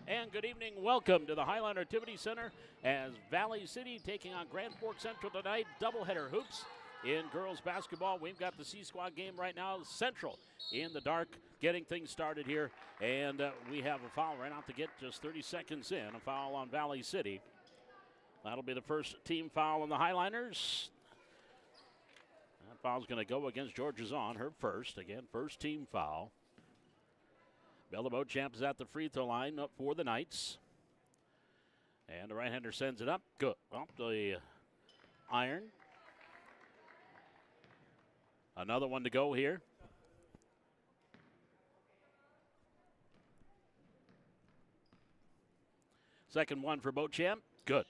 And good evening. Welcome to the Highline Activity Center as Valley City taking on Grand Forks Central tonight. Doubleheader hoops in girls basketball. We've got the C Squad game right now. Central in the dark getting things started here. And we have a foul right out to get just 30 seconds in. A foul on Valley City. That'll be the first team foul on the Highliners. That foul's going to go against Georgia Zahn, her first. Again, first team foul. Bella Beauchamp is at the free throw line up for the Knights. And the right-hander sends it up. Good. Off the iron. Another one to go here. Second one for Beauchamp. Good.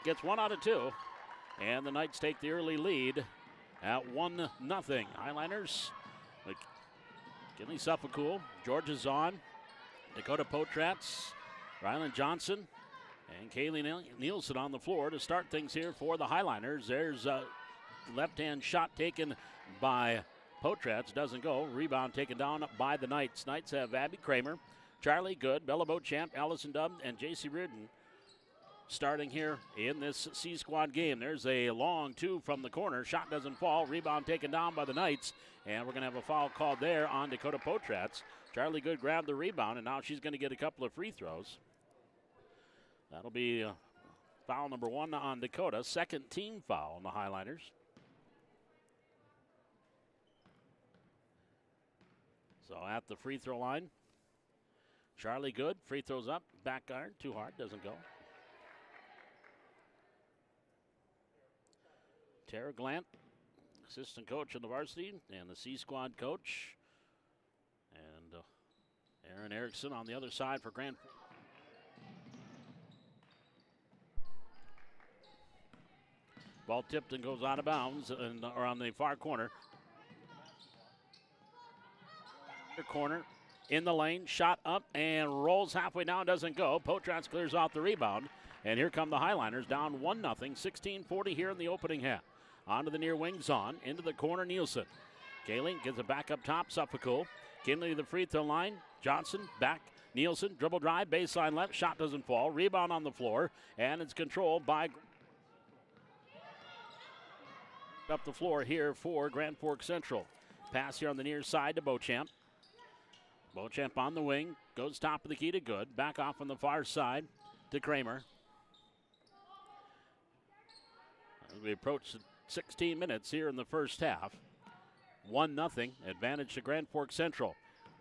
Gets 1 out of 2. And the Knights take the early lead at 1-0. Highliners. Kinley Suffolcool, Georgia Zahn, Dakota Potratz, Ryland Johnson, and Kaylee Nielsen on the floor to start things here for the Highliners. There's a left-hand shot taken by Potratz. Doesn't go. Rebound taken down by the Knights. Knights have Abby Kramer, Charlie Good, Bella Beauchamp, Allison Dubb, and J.C. Reardon starting here in this C Squad game. There's a long two from the corner. Shot doesn't fall. Rebound taken down by the Knights. And we're going to have a foul called there on Dakota Potratz. Charlie Good grabbed the rebound, and now she's going to get a couple of free throws. That'll be foul number 1 on Dakota. Second team foul on the Highliners. So at the free throw line, Charlie Good, free throws up, back iron, too hard, doesn't go. Tara Glant, assistant coach of the varsity, and the C Squad coach. And Aaron Erickson on the other side for Grand. Ball tipped and goes out of bounds and around the far corner. Corner in the lane, shot up and rolls halfway down, doesn't go. Potratz clears off the rebound. And here come the Highliners down 1-0, 16:40 here in the opening half. Onto the near wing, Zahn. Into the corner, Nielsen. Kaylee gets it back up top, Suffolcool. Kinley to the free throw line. Johnson back. Nielsen, dribble drive, baseline left. Shot doesn't fall. Rebound on the floor. And it's controlled by up the floor here for Grand Forks Central. Pass here on the near side to Beauchamp. Beauchamp on the wing. Goes top of the key to Good. Back off on the far side to Kramer. As we approach 16 minutes here in the first half. 1-0, advantage to Grand Forks Central.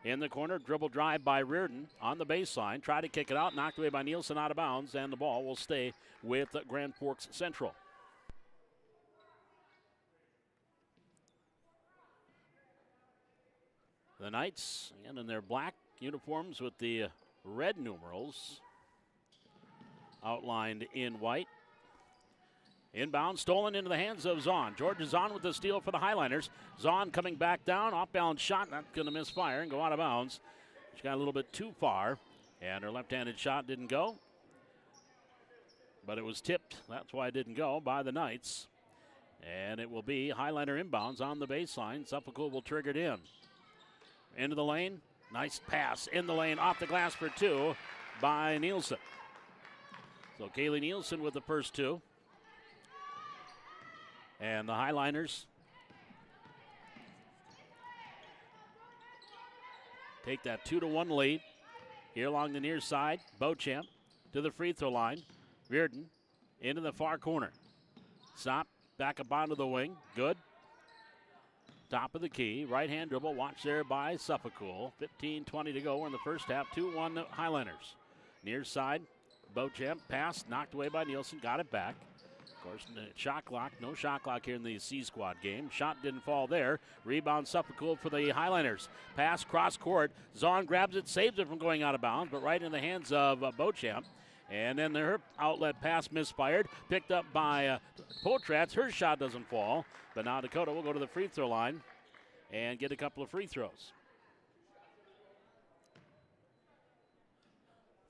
In the corner, dribble drive by Reardon on the baseline. Try to kick it out, knocked away by Nielsen out of bounds, and the ball will stay with Grand Forks Central. The Knights, again, in their black uniforms with the red numerals outlined in white. Inbound, stolen into the hands of Zahn. Georgia Zahn with the steal for the Highliners. Zahn coming back down, off-balance shot, not going to misfire and go out of bounds. She got a little bit too far, and her left-handed shot didn't go. But it was tipped, that's why it didn't go, by the Knights. And it will be Highliner inbounds on the baseline. Suffolcool will trigger it in. Into the lane, nice pass in the lane, off the glass for 2 by Nielsen. So Kaylee Nielsen with the first 2. And the Highliners take that 2-1 lead. Here along the near side, Beauchamp to the free throw line. Reardon into the far corner. Stop, back up onto the wing. Good. Top of the key, right-hand dribble, watch there by Suffolcool. 15-20 to go in the first half, 2-1 Highliners. Near side, Beauchamp, pass, knocked away by Nielsen, got it back. Of course, shot clock, no shot clock here in the C Squad game. Shot didn't fall there. Rebound Suffolcool for the Highliners. Pass cross court. Zahn grabs it, saves it from going out of bounds, but right in the hands of Beauchamp. And then her outlet pass misfired, picked up by Potratz. Her shot doesn't fall, but now Dakota will go to the free throw line and get a couple of free throws.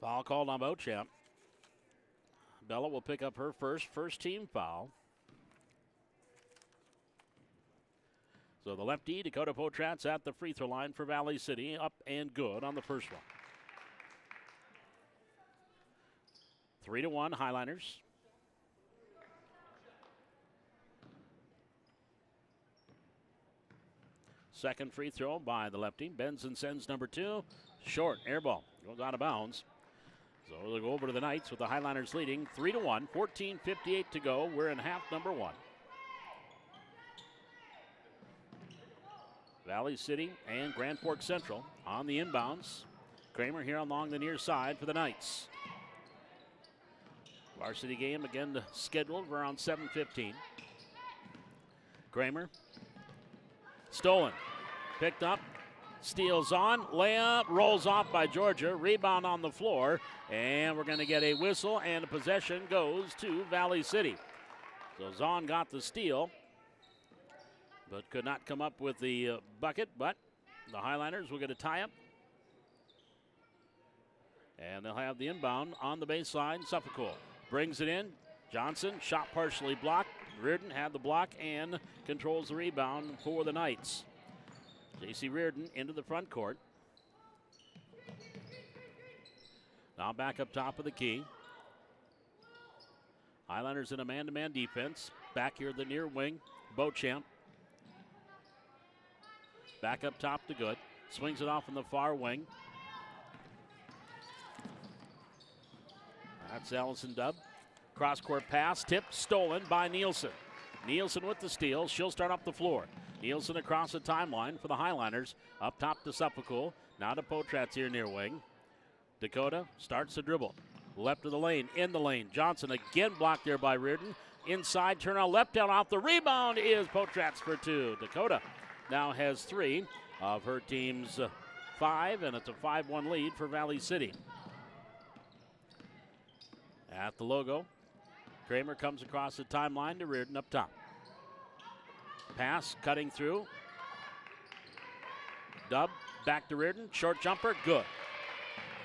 Foul called on Beauchamp. Bella will pick up her first team foul. So the lefty, Dakota Potratz, at the free throw line for Valley City, up and good on the first one. 3-1 Highliners. Second free throw by the lefty. Bends and sends number 2. Short, air ball. Goes out of bounds. So they'll go over to the Knights with the Highliners leading 3-1. 14:58 to go. We're in half number 1. Valley City and Grand Forks Central on the inbounds. Kramer here along the near side for the Knights. Varsity game again scheduled for around 7:15. Kramer. Stolen. Picked up. Steals on. Layup. Rolls off by Georgia. Rebound on the floor. And we're going to get a whistle, and the possession goes to Valley City. So Zahn got the steal, but could not come up with the bucket. But the Highliners will get a tie-up. And they'll have the inbound on the baseline. Suffolk brings it in. Johnson, shot partially blocked. Reardon had the block and controls the rebound for the Knights. J.C. Reardon into the front court. Now back up top of the key. Highlanders in a man-to-man defense. Back here the near wing, Beauchamp. Back up top to Good. Swings it off in the far wing. That's Allison Dubb. Cross-court pass, tipped, stolen by Nielsen. Nielsen with the steal. She'll start up the floor. Nielsen across the timeline for the Highliners. Up top to Suffolk. Now to Potratz here near wing. Dakota starts the dribble. Left of the lane, in the lane. Johnson again blocked there by Reardon. Inside, turnout, left down off the rebound is Potratz for 2. Dakota now has 3 of her team's 5, and it's a 5-1 lead for Valley City. At the logo, Kramer comes across the timeline to Reardon up top. Pass, cutting through. Dubb, back to Reardon. Short jumper, good.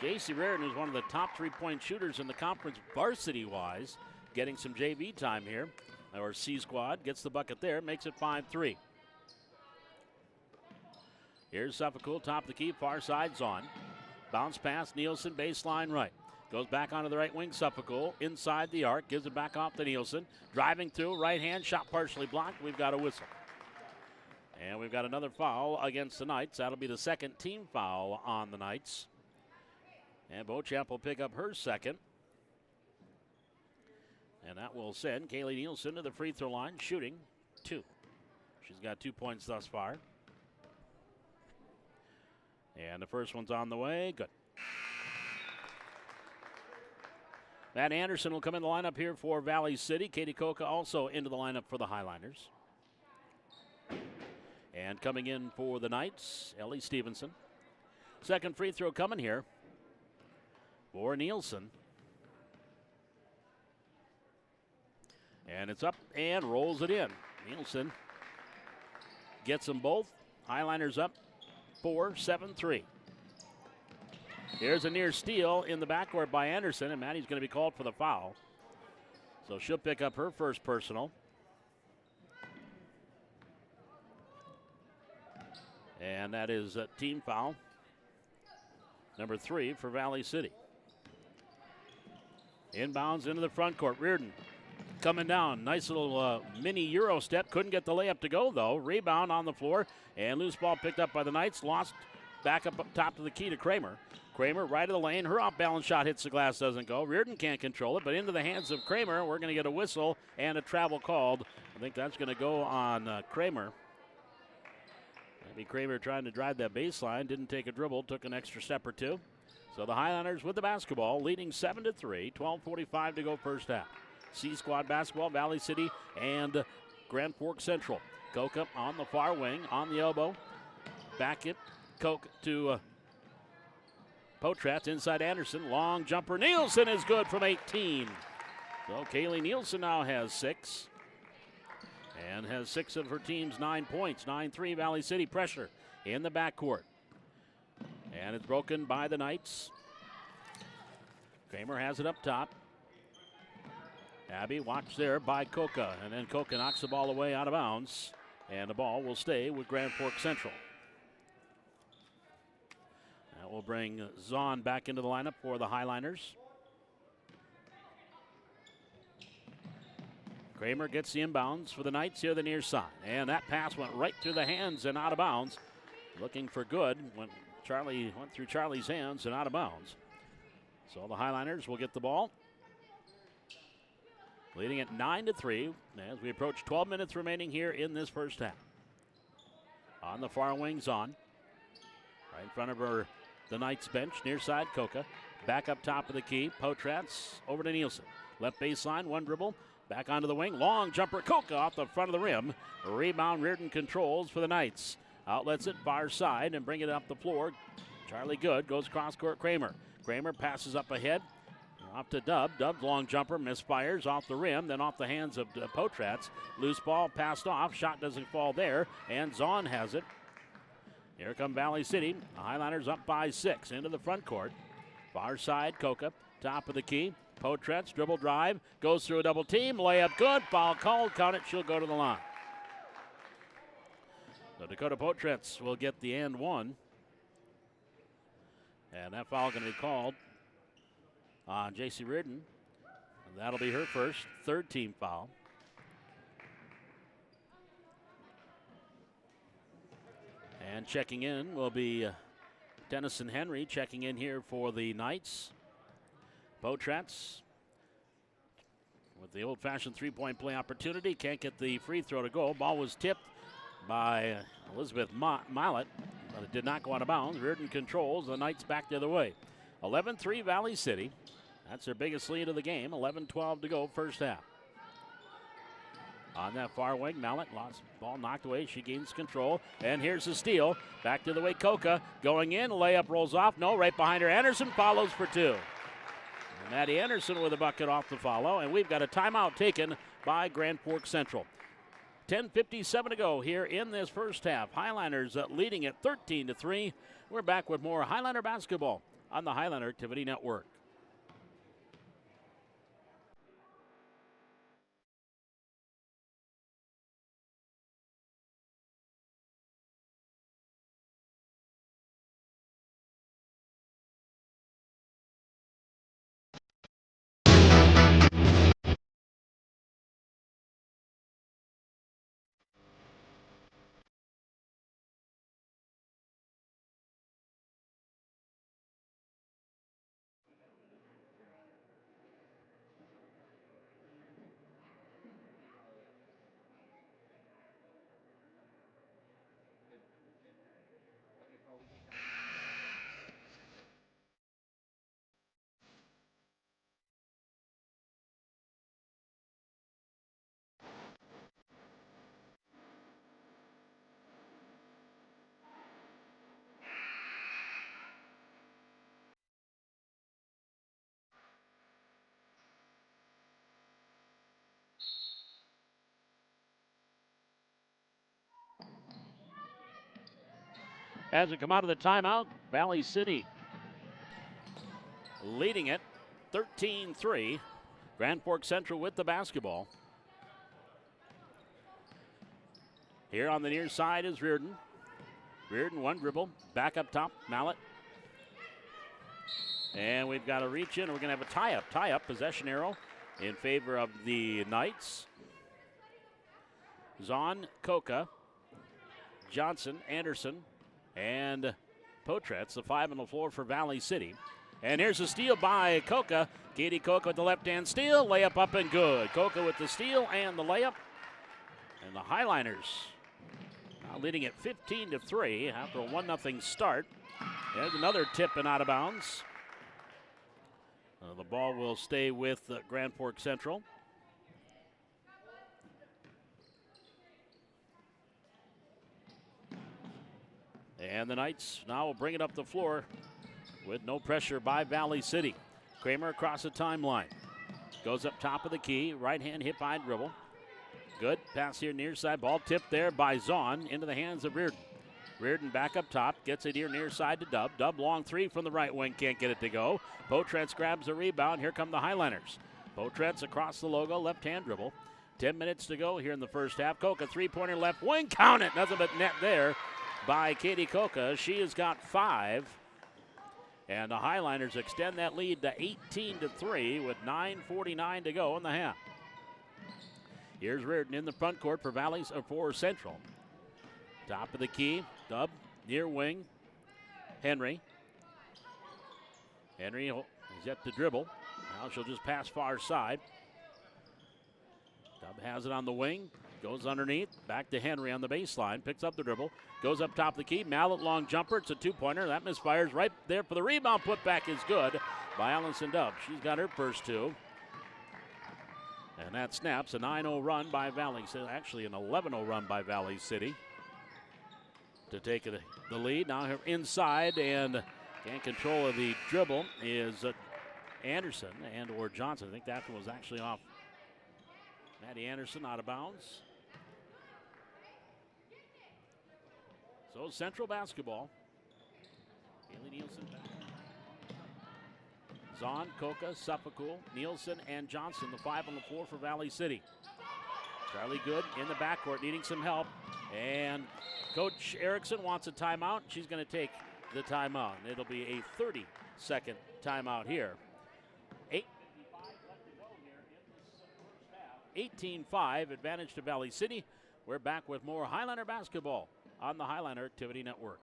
J.C. Reardon is one of the top 3-point shooters in the conference varsity-wise. Getting some JV time here. Our C squad gets the bucket there, makes it 5-3. Here's Suffolk, top of the key, far side, Zahn. Bounce pass, Nielsen, baseline right. Goes back onto the right wing, Suffolk, inside the arc, gives it back off to Nielsen. Driving through, right hand, shot partially blocked. We've got a whistle. And we've got another foul against the Knights. That'll be the second team foul on the Knights. And Beauchamp will pick up her second. And that will send Kaylee Nielsen to the free throw line, shooting 2. She's got 2 points thus far. And the first one's on the way. Good. Matt Anderson will come in the lineup here for Valley City. Katie Coca also into the lineup for the Highliners. And coming in for the Knights, Ellie Stevenson. Second free throw coming here for Nielsen. And it's up and rolls it in. Nielsen gets them both. Highliners up 4-7-3. Here's a near steal in the backcourt by Anderson, and Maddie's going to be called for the foul. So she'll pick up her first personal. And that is a team foul, number 3 for Valley City. Inbounds into the front court. Reardon coming down. Nice little mini Euro step. Couldn't get the layup to go, though. Rebound on the floor, and loose ball picked up by the Knights. Lost back up top to the key to Kramer. Kramer right of the lane. Her off-balance shot hits the glass, doesn't go. Reardon can't control it, but into the hands of Kramer. We're going to get a whistle and a travel called. I think that's going to go on Kramer. Maybe Kramer trying to drive that baseline. Didn't take a dribble. Took an extra step or two. So the Highlanders with the basketball, leading 7-3. 12:45 to go first half. C squad basketball, Valley City and Grand Forks Central. Coca on the far wing, on the elbow. Back it. Coke to Potratz inside Anderson. Long jumper. Nielsen is good from 18. So Kaylee Nielsen now has 6. And has 6 of her team's 9 points. 9-3 Valley City. Pressure in the backcourt. And it's broken by the Knights. Kramer has it up top. Abby watched there by Coca. And then Coca knocks the ball away out of bounds. And the ball will stay with Grand Forks Central. That will bring Zahn back into the lineup for the Highliners. Kramer gets the inbounds for the Knights here the near side. And that pass went right through the hands and out of bounds. Looking for good when Charlie went through Charlie's hands and out of bounds. So the Highliners will get the ball. Leading at 9-3 as we approach 12 minutes remaining here in this first half. On the far wing, Zahn. Right in front of the Knights bench, near side, Coca. Back up top of the key, Potrats over to Nielsen. Left baseline, one dribble. Back onto the wing, long jumper, Coca off the front of the rim. Rebound, Reardon controls for the Knights. Outlets it far side and bring it up the floor. Charlie Good goes cross court, Kramer. Kramer passes up ahead, off to Dub. Dub's long jumper misfires off the rim, then off the hands of Potrats. Loose ball passed off, shot doesn't fall there, and Zahn has it. Here come Valley City. The Highliners up by 6 into the front court. Far side, Coca, top of the key. Potrats, dribble drive, goes through a double team, layup good, foul called, count it, she'll go to the line. So Dakota Potrats will get the and one. And that foul going to be called on J.C. Reardon. And that'll be her first, third team foul. And checking in will be Dennison Henry checking in here for the Knights. Potrats with the old-fashioned three-point play opportunity. Can't get the free throw to go. Ball was tipped by Elizabeth Mallett, but it did not go out of bounds. Reardon controls. The Knights back the other way. 11-3 Valley City. That's their biggest lead of the game. 11-12 to go first half. On that far wing, Mallett lost ball knocked away. She gains control. And here's the steal. Back to the way, Coca going in. Layup rolls off. No, right behind her. Anderson follows for two. And Maddie Anderson with a bucket off the follow. And we've got a timeout taken by Grand Forks Central. 10:57 to go here in this first half. Highliners leading at 13-3. We're back with more Highliner basketball on the Highliner Activity Network. As we come out of the timeout, Valley City leading it 13-3. Grand Forks Central with the basketball. Here on the near side is Reardon. Reardon, one dribble, back up top, Mallett. And we've got a reach in, and we're going to have a tie-up, possession arrow in favor of the Knights. Zahn, Coca, Johnson, Anderson, and Potrats, the five on the floor for Valley City. And here's a steal by Coca. Katie Coca with the left-hand steal. Layup up and good. Coca with the steal and the layup. And the Highliners now leading at 15-3 after a 1-0 start. There's another tip and out of bounds. The ball will stay with Grand Forks Central. And the Knights now will bring it up the floor with no pressure by Valley City. Kramer across the timeline. Goes up top of the key. Right-hand hip-high dribble. Good pass here near side. Ball tipped there by Zahn into the hands of Reardon. Reardon back up top. Gets it here near side to Dub. Dub long three from the right wing. Can't get it to go. Potrats grabs the rebound. Here come the Highliners. Potrats across the logo. Left-hand dribble. 10 minutes to go here in the first half. Coca three-pointer left wing. Count it. Nothing but net there by Katie Coca. She has got 5. And the Highliners extend that lead to 18-3 with 9:49 to go in the half. Here's Reardon in the front court for Central. Top of the key, Dub, near wing, Henry. Henry is yet to dribble. Now she'll just pass far side. Dub has it on the wing, goes underneath, back to Henry on the baseline, picks up the dribble, goes up top of the key, Mallet long jumper, it's a two-pointer, that misfires right there for the rebound, put back is good by Allison Dub. She's got her first two. And that snaps a 9-0 run by Valley City, actually an 11-0 run by Valley City to take the lead. Now inside and can't control of the dribble is Anderson and or Johnson. I think that one was actually off Maddie Anderson, out of bounds. So Central basketball. Haley Nielsen back. Zahn, Coca, Suffolk, Nielsen, and Johnson, the 5 on the floor for Valley City. Charlie Good in the backcourt needing some help. And Coach Erickson wants a timeout. She's going to take the timeout. It'll be a 30-second timeout here. 18-5, advantage to Valley City. We're back with more Highliner basketball on the Highliner Activity Network.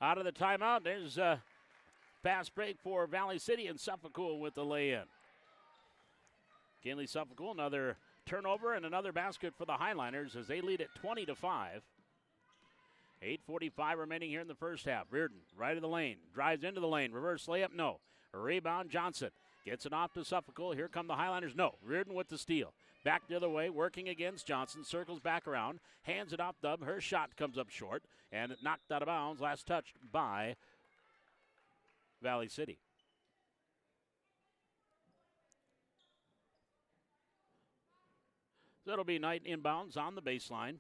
Out of the timeout, there's a pass break for Valley City, and Suffolk with the lay-in. Kinley Suffolk, another turnover and another basket for the Highliners as they lead at 20-5. 8:45 remaining here in the first half. Reardon, right of the lane, drives into the lane, reverse layup, no. A rebound, Johnson gets it off to Suffolk. Here come the Highliners, no. Reardon with the steal. Back the other way, working against Johnson, circles back around, hands it off Dub. Her shot comes up short, and it knocked out of bounds, last touched by Valley City. So it'll be Knight inbounds on the baseline.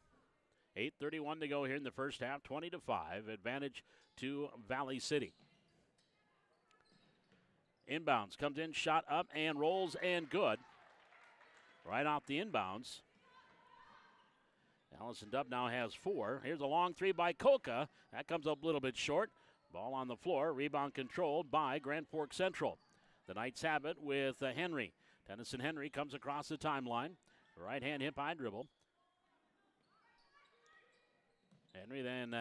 8:31 to go here in the first half, 20-5, advantage to Valley City. Inbounds, comes in, shot up, and rolls, and good. Right off the inbounds. Allison Dub now has 4. Here's a long three by Coca. That comes up a little bit short. Ball on the floor. Rebound controlled by Grand Forks Central. The Knights have it with Henry. Tennyson Henry comes across the timeline. Right hand hip high dribble. Henry then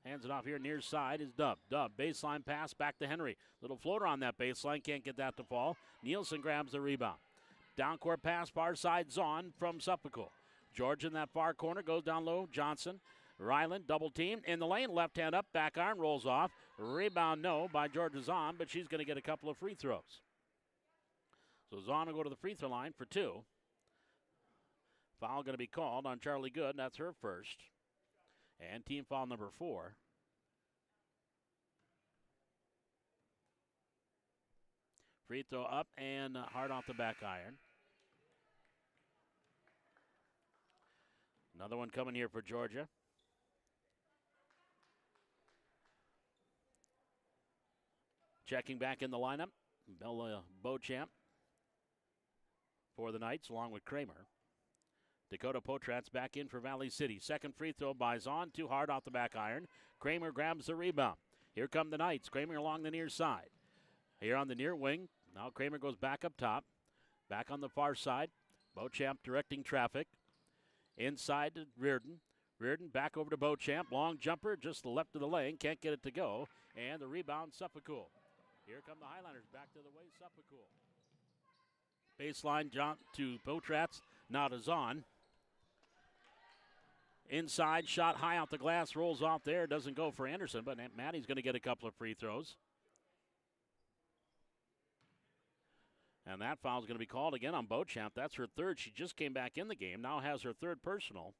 hands it off here near side is Dub. Dub, baseline pass back to Henry. Little floater on that baseline. Can't get that to fall. Nielsen grabs the rebound. Down court pass, far side, Zahn from Suffolk. George in that far corner, goes down low, Johnson. Ryland, double team, in the lane, left hand up, back iron, rolls off. Rebound, no, by Georgia Zahn, but she's going to get a couple of free throws. So Zahn will go to the free throw line for 2. Foul going to be called on Charlie Good, that's her first. And team foul number 4. Free throw up and hard off the back iron. Another one coming here for Georgia. Checking back in the lineup, Bella Beauchamp for the Knights along with Kramer. Dakota Potratz back in for Valley City. Second free throw by Zahn, too hard off the back iron. Kramer grabs the rebound. Here come the Knights. Kramer along the near side. Here on the near wing. Now Kramer goes back up top. Back on the far side. Beauchamp directing traffic. Inside to Reardon. Reardon back over to Beauchamp. Long jumper just to the left of the lane. Can't get it to go. And the rebound, Suffolk. Here come the Highliners back to the way, Suffolk. Baseline jump to Potratz. Now to Zahn. Inside, shot high out the glass, rolls off there. Doesn't go for Anderson, but Maddie's going to get a couple of free throws. And that foul is going to be called again on Beauchamp. That's her third. She just came back in the game. Now has her third personal.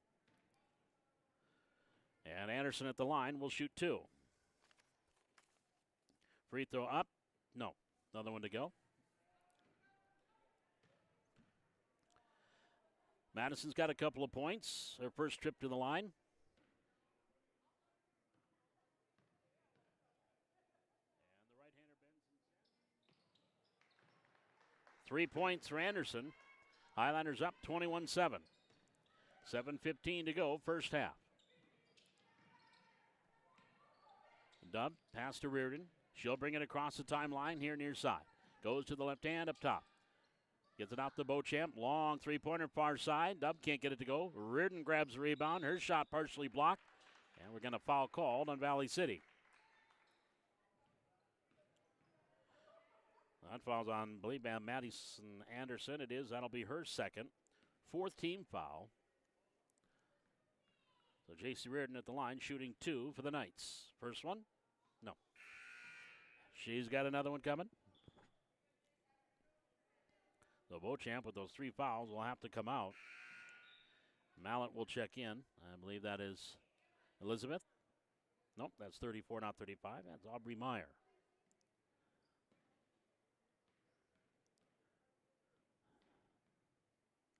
And Anderson at the line will shoot 2. Free throw up. No. Another one to go. Madison's got a couple of points. Her first trip to the line. 3 points for Anderson. Highlanders up 21-7. 7:15 to go, first half. Dub, pass to Reardon. She'll bring it across the timeline here near side. Goes to the left hand up top. Gets it out to Beauchamp. Long three-pointer far side. Dub can't get it to go. Reardon grabs the rebound. Her shot partially blocked. And we're going to foul called on Valley City. That foul's on, I believe, Madison Anderson. It is. That'll be her second. 4th team foul. So J.C. Reardon at the line, shooting 2 for the Knights. First one? No. She's got another one coming. So Beauchamp with those 3 fouls will have to come out. Mallett will check in. I believe that is Elizabeth. Nope, that's 34, not 35. That's Aubrey Meyer.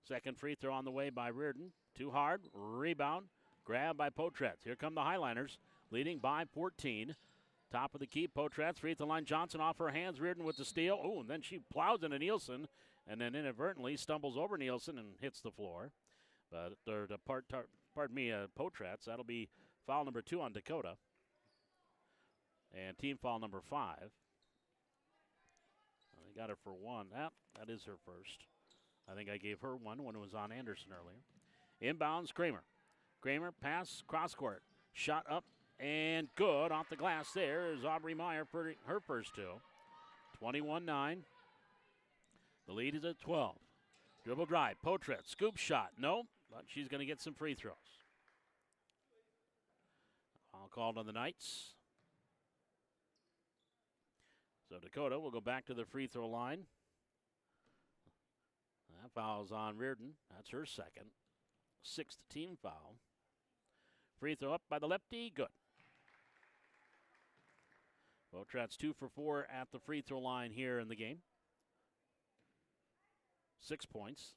Second free throw on the way by Reardon. Too hard. Rebound. Grab by Potretz. Here come the Highliners, leading by 14. Top of the key, Potretz. Free throw line. Johnson off her hands. Reardon with the steal. Oh, and then she plows into Nielsen, and then inadvertently stumbles over Nielsen and hits the floor. But Potretz. That'll be foul number 2 on Dakota, and team foul number 5. They got her for 1. That is her first. I think I gave her one when it was on Anderson earlier. Inbounds, Kramer. Kramer, pass, cross court. Shot up and good. Off the glass there is Aubrey Meyer for her first 2. 21-9. The lead is at 12. Dribble drive, Potretz, scoop shot. No, but she's going to get some free throws. All called on the Knights. So Dakota will go back to the free throw line. That foul's on Reardon. That's her second. 6th team foul. Free throw up by the lefty. Good. Potretz 2 for 4 at the free throw line here in the game. 6 points.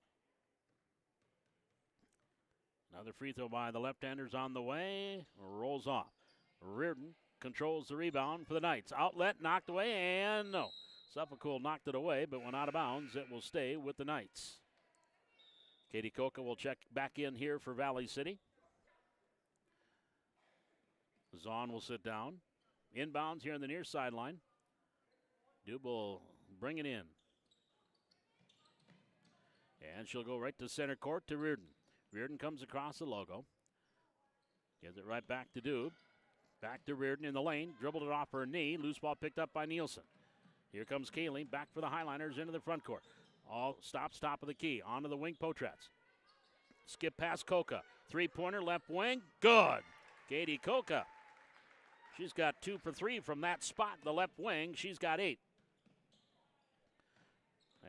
Another free throw by the left-handers on the way. Rolls off. Reardon controls the rebound for the Knights. Outlet knocked away, and no. Suffolk knocked it away, but when out of bounds, it will stay with the Knights. Katie Coca will check back in here for Valley City. Zahn will sit down. Inbounds here on the near sideline. Dube will bring it in. And she'll go right to center court to Reardon. Reardon comes across the logo. Gives it right back to Dube. Back to Reardon in the lane. Dribbled it off her knee. Loose ball picked up by Nielsen. Here comes Kaylee, back for the Highliners into the front court. All stops, top of the key, onto the wing, Potretz. Skip past Coca. 3-pointer, left wing, good. Katie Coca. She's got 2 for 3 from that spot, the left wing. She's got 8.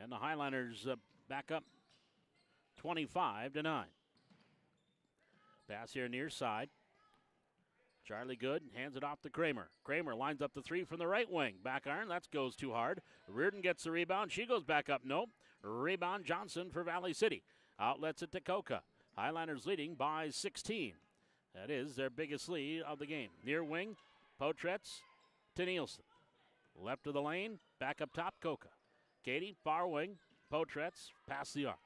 And the Highliners back up 25-9. Pass here near side. Charlie Good hands it off to Kramer. Kramer lines up the 3 from the right wing. Back iron, that goes too hard. Reardon gets the rebound. She goes back up. Nope. Rebound Johnson for Valley City. Outlets it to Coca. Highlanders leading by 16. That is their biggest lead of the game. Near wing, Potretz to Nielsen. Left of the lane, back up top, Coca. Katie, far wing, Potretz, past the arc.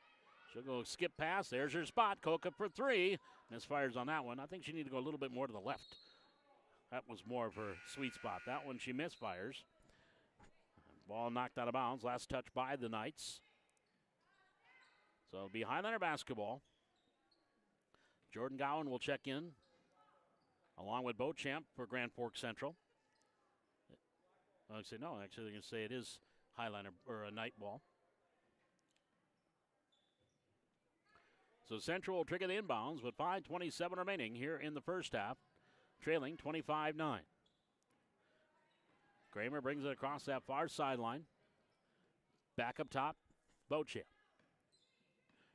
She'll go skip pass. There's her spot. Coca for 3. Misfires on that one. I think she needs to go a little bit more to the left. That was more of her sweet spot. That one she misfires. Ball knocked out of bounds. Last touch by the Knights. So it'll be Highlander basketball. Jordan Gowan will check in along with Beauchamp for Grand Forks Central. Actually, no. Actually, they're going to say it is Highlander or a night ball. So Central will trigger the inbounds with 5:27 remaining here in the first half, trailing 25-9. Kramer brings it across that far sideline. Back up top Beauchamp.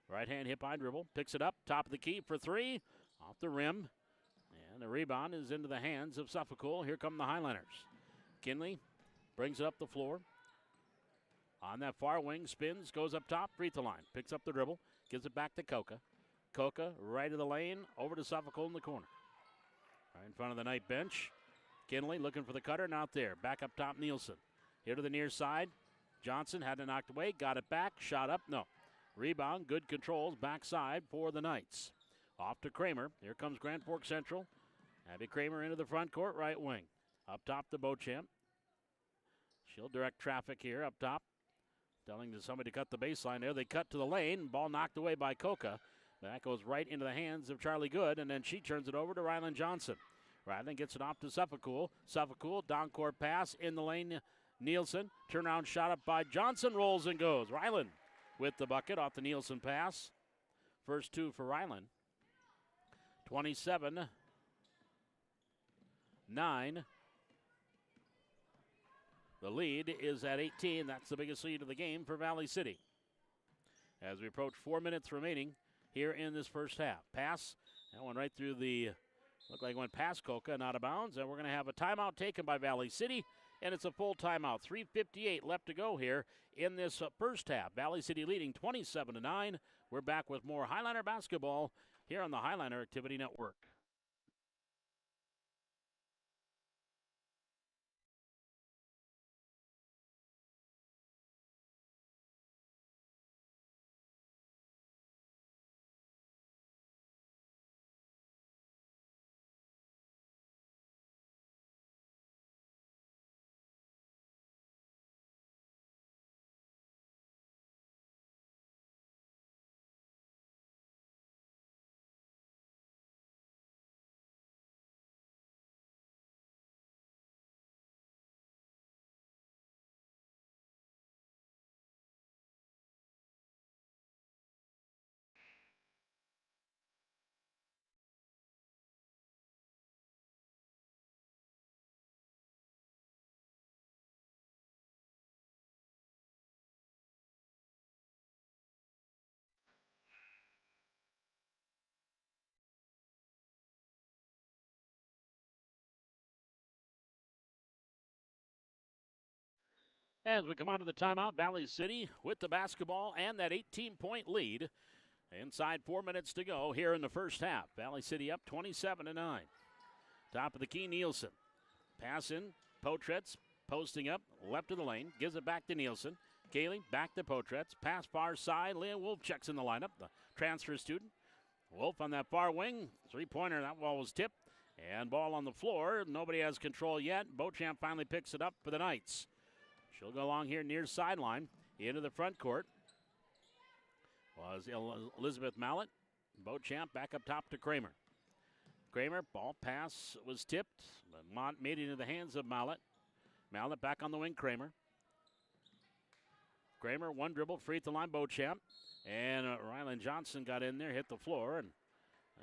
Right hand hip high dribble. Picks it up. Top of the key for three. Off the rim. And the rebound is into the hands of Suffolk. Here come the Highlanders. Kinley brings it up the floor. On that far wing, spins, goes up top, free throw line. Picks up the dribble, gives it back to Coca. Coca, right of the lane, over to Suffolk in the corner. Right in front of the Knight bench. Kinley looking for the cutter, not there. Back up top, Nielsen. Here to the near side. Johnson had it knocked away, got it back, shot up, no. Rebound, good controls, backside for the Knights. Off to Kramer. Here comes Grand Forks Central. Abby Kramer into the front court, right wing. Up top to Beauchamp. She'll direct traffic here up top. Telling to somebody to cut the baseline there. They cut to the lane. Ball knocked away by Coca. That goes right into the hands of Charlie Good, and then she turns it over to Ryland Johnson. Ryland gets it off to Suffolk. Suffolk, down court pass in the lane. Nielsen, turnaround shot up by Johnson, rolls and goes. Ryland with the bucket off the Nielsen pass. First two for Ryland. 27-9. The lead is at 18. That's the biggest lead of the game for Valley City. As we approach 4 minutes remaining here in this first half. Pass, that one right through the, looked like it went past Coca and out of bounds. And we're going to have a timeout taken by Valley City. And it's a full timeout. 3:58 left to go here in this first half. Valley City leading 27-9. We're back with more Highliner basketball here on the Highliner Activity Network. As we come out of the timeout, Valley City with the basketball and that 18-point lead. Inside 4 minutes to go here in the first half. Valley City up 27-9. Top of the key, Nielsen. Pass in, Potretz posting up, left of the lane, gives it back to Nielsen. Kaylee back to Potretz. Pass far side, Leah Wolf checks in the lineup, the transfer student. Wolf on that far wing, three-pointer, that ball was tipped. And ball on the floor, nobody has control yet. Beauchamp finally picks it up for the Knights. She'll go along here near sideline, into the front court. Was Elizabeth Mallett. Beauchamp back up top to Kramer. Kramer, ball pass was tipped, but Mont made it into the hands of Mallett. Mallett back on the wing, Kramer. Kramer, one dribble, free throw line, Beauchamp. And Ryland Johnson got in there, hit the floor, and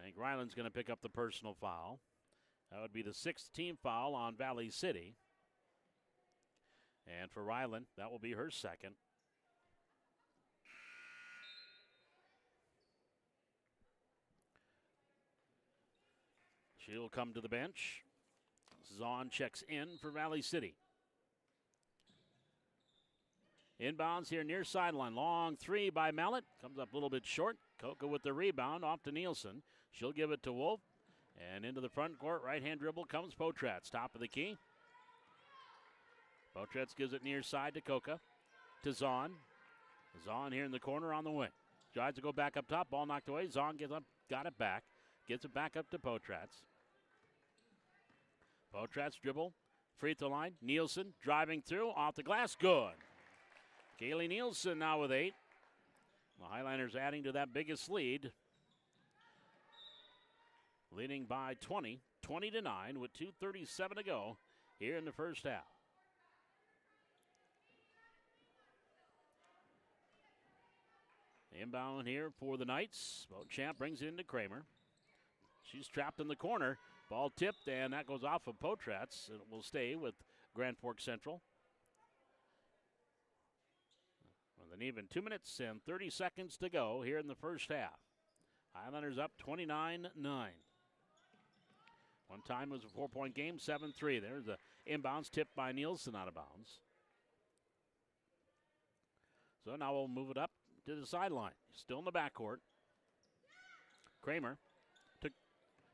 I think Ryland's going to pick up the personal foul. That would be the sixth team foul on Valley City. And for Ryland, that will be her second. She'll come to the bench. Zahn checks in for Valley City. Inbounds here near sideline. Long three by Mallett. Comes up a little bit short. Coca with the rebound off to Nielsen. She'll give it to Wolf. And into the front court. Right-hand dribble comes Potratz. Top of the key. Potratz gives it near side to Coca. To Zahn. Zahn here in the corner on the wing. Tries to go back up top. Ball knocked away. Zahn gets up. Got it back. Gets it back up to Potratz. Potratz dribble. Free throw line. Nielsen driving through. Off the glass. Good. Kaylee Nielsen now with 8. The Highlanders adding to that biggest lead. Leading by 20 to 9 with 2:37 to go here in the first half. Inbound here for the Knights. Beauchamp brings it into Kramer. She's trapped in the corner. Ball tipped, and that goes off of Potratz. It will stay with Grand Forks Central. With an even 2 minutes and 30 seconds to go here in the first half. Highlanders up 29-9. One time it was a 4-point game, 7-3. There's the inbounds tipped by Nielsen out of bounds. So now we'll move it up to the sideline. Still in the backcourt. Kramer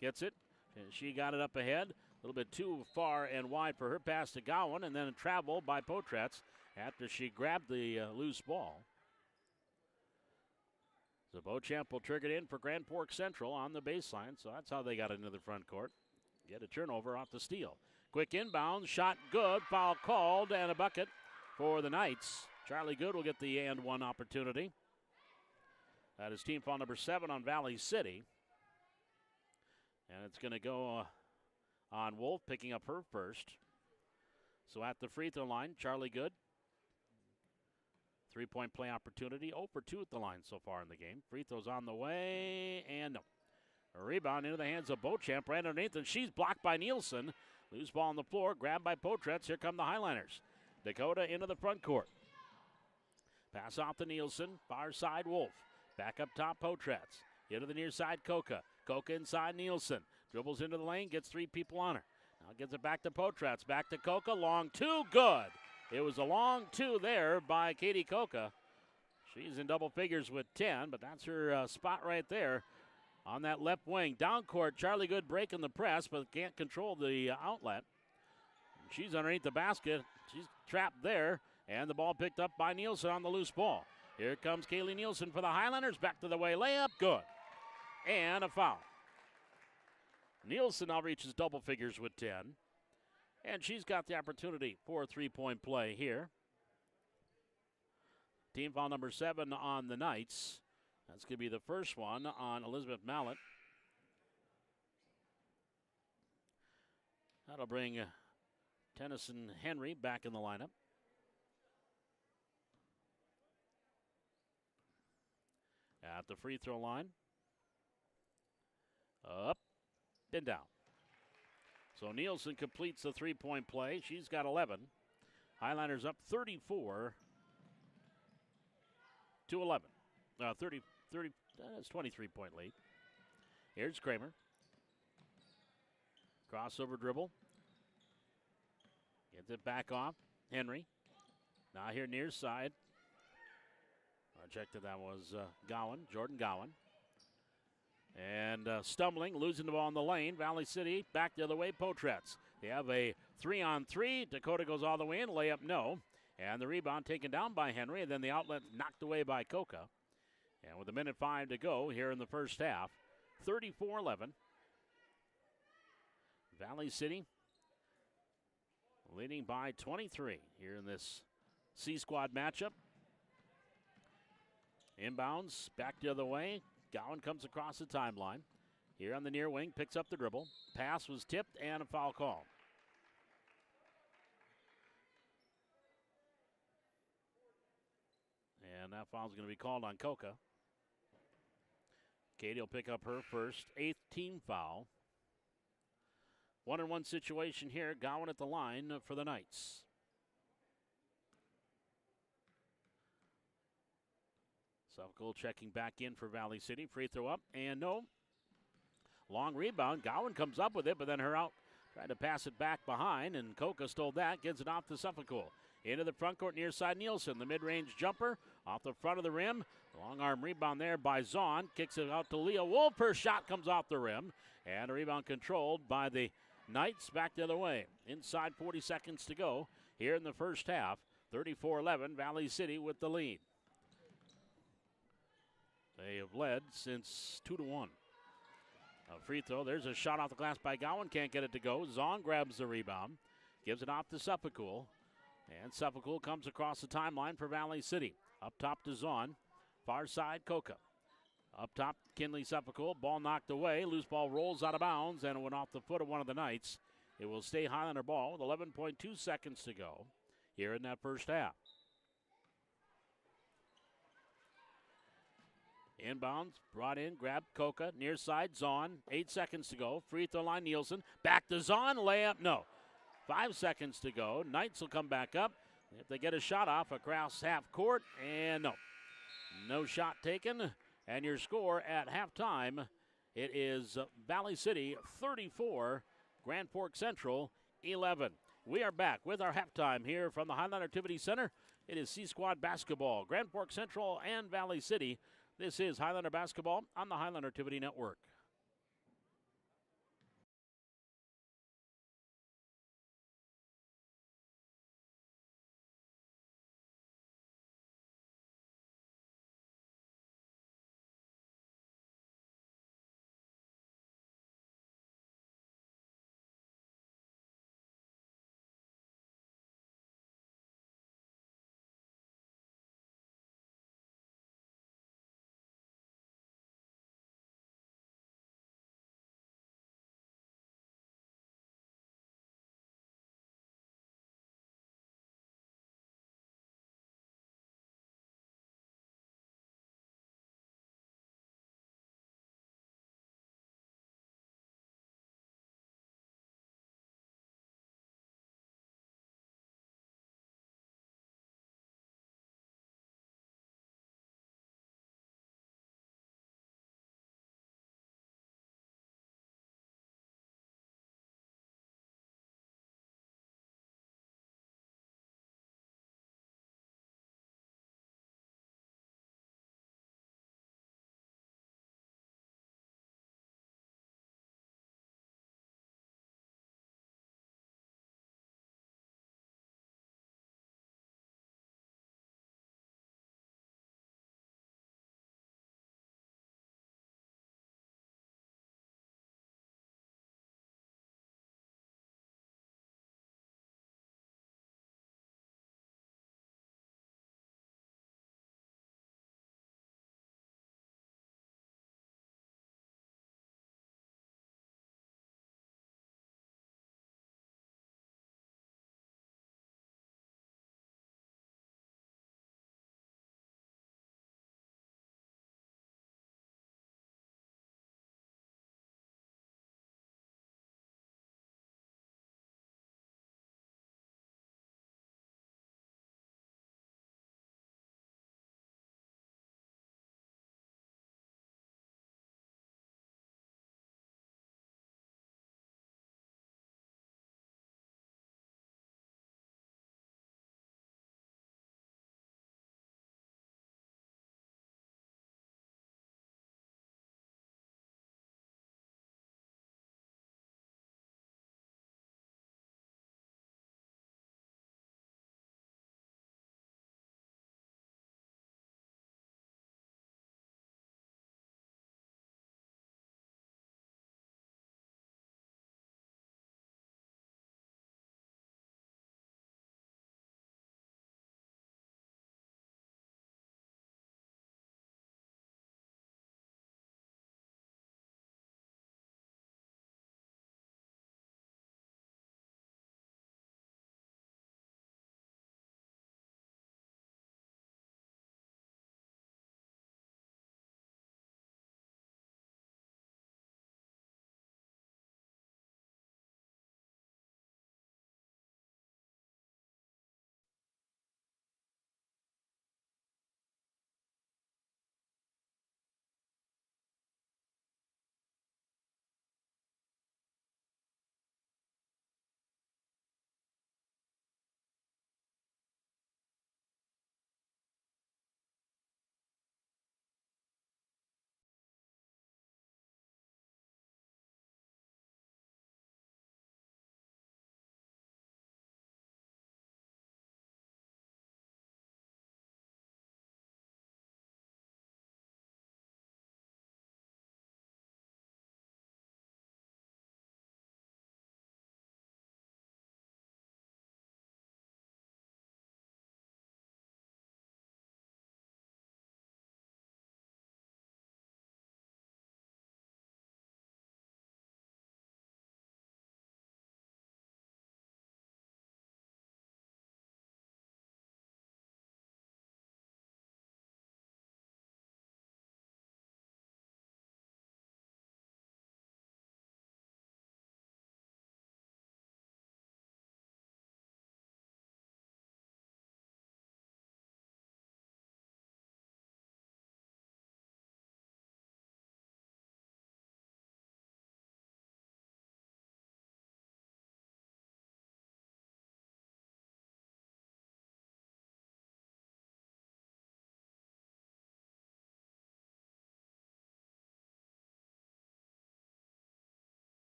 gets it, and she got it up ahead. A little bit too far and wide for her pass to Gowan, and then a travel by Potratz after she grabbed the loose ball. So Beauchamp will trigger it in for Grand Forks Central on the baseline, so that's how they got into the front court. Get a turnover off the steal. Quick inbound, shot good, foul called, and a bucket for the Knights. Charlie Good will get the and one opportunity. That is team foul number 7 on Valley City. And it's going to go on Wolf, picking up her first. So at the free throw line, Charlie Good. 3-point play opportunity. 0 for 2 at the line so far in the game. Free throws on the way, and no. A rebound into the hands of Beauchamp right underneath, and she's blocked by Nielsen. Loose ball on the floor, grabbed by Potratz. Here come the Highliners. Dakota into the front court. Pass off to Nielsen, far side Wolf. Back up top, Potratz. Into the near side, Koka. Koka inside Nielsen. Dribbles into the lane, gets 3 people on her. Now gets it back to Potratz. Back to Koka, long 2, good. It was a long 2 there by Katie Koka. She's in double figures with 10, but that's her spot right there on that left wing. Down court, Charlie Good breaking the press, but can't control the outlet. She's underneath the basket. She's trapped there, and the ball picked up by Nielsen on the loose ball. Here comes Kaylee Nielsen for the Highlanders. Back to the way, layup, good. And a foul. Nielsen now reaches double figures with 10. And she's got the opportunity for a 3-point play here. Team foul number 7 on the Knights. That's going to be the first one on Elizabeth Mallett. That'll bring Tennyson Henry back in the lineup. At the free throw line. Up and down. So Nielsen completes the 3-point play. She's got 11. Highlanders up 34-11. 30, that's 23-point lead. Here's Kramer. Crossover dribble. Gets it back off. Henry. Now here near side. I checked that was Gowan, Jordan Gowan. And stumbling, losing the ball in the lane. Valley City back the other way, Potratz. They have a 3-on-3. Dakota goes all the way in, layup no. And the rebound taken down by Henry, and then the outlet knocked away by Koka. And with 1:05 to go here in the first half, 34-11. Valley City leading by 23 here in this C-Squad matchup. Inbounds, back the other way. Gowan comes across the timeline. Here on the near wing, picks up the dribble. Pass was tipped and a foul call. And that foul is going to be called on Koka. Katie will pick up her first, 8th team foul. 1-on-1 situation here. Gowan at the line for the Knights. Suffolk checking back in for Valley City. Free throw up, and no. Long rebound. Gowan comes up with it, but then her out. Tried to pass it back behind, and Koka stole that. Gets it off to Suffolk. Into the front court near side Nielsen. The mid-range jumper off the front of the rim. Long arm rebound there by Zahn. Kicks it out to Leah Wolf. Her shot comes off the rim. And a rebound controlled by the Knights back the other way. Inside 40 seconds to go here in the first half. 34-11, Valley City with the lead. They have led since 2-1. A free throw. There's a shot off the glass by Gowan. Can't get it to go. Zahn grabs the rebound. Gives it off to Suffolk. And Suffolk comes across the timeline for Valley City. Up top to Zahn. Far side, Koka. Up top, Kinley Suffolk. Ball knocked away. Loose ball rolls out of bounds, and it went off the foot of one of the Knights. It will stay Highlander ball with 11.2 seconds to go here in that first half. Inbounds, brought in, grabbed Koka, near side, Zahn. 8 seconds to go. Free throw line, Nielsen. Back to Zahn, layup, no. 5 seconds to go. Knights will come back up. If they get a shot off across half court, and no shot taken. And your score at halftime, it is Valley City 34, Grand Forks Central 11. We are back with our halftime here from the Highland Activity Center. It is C-Squad basketball, Grand Forks Central and Valley City. This is Highlander basketball on the Highland Activity Network.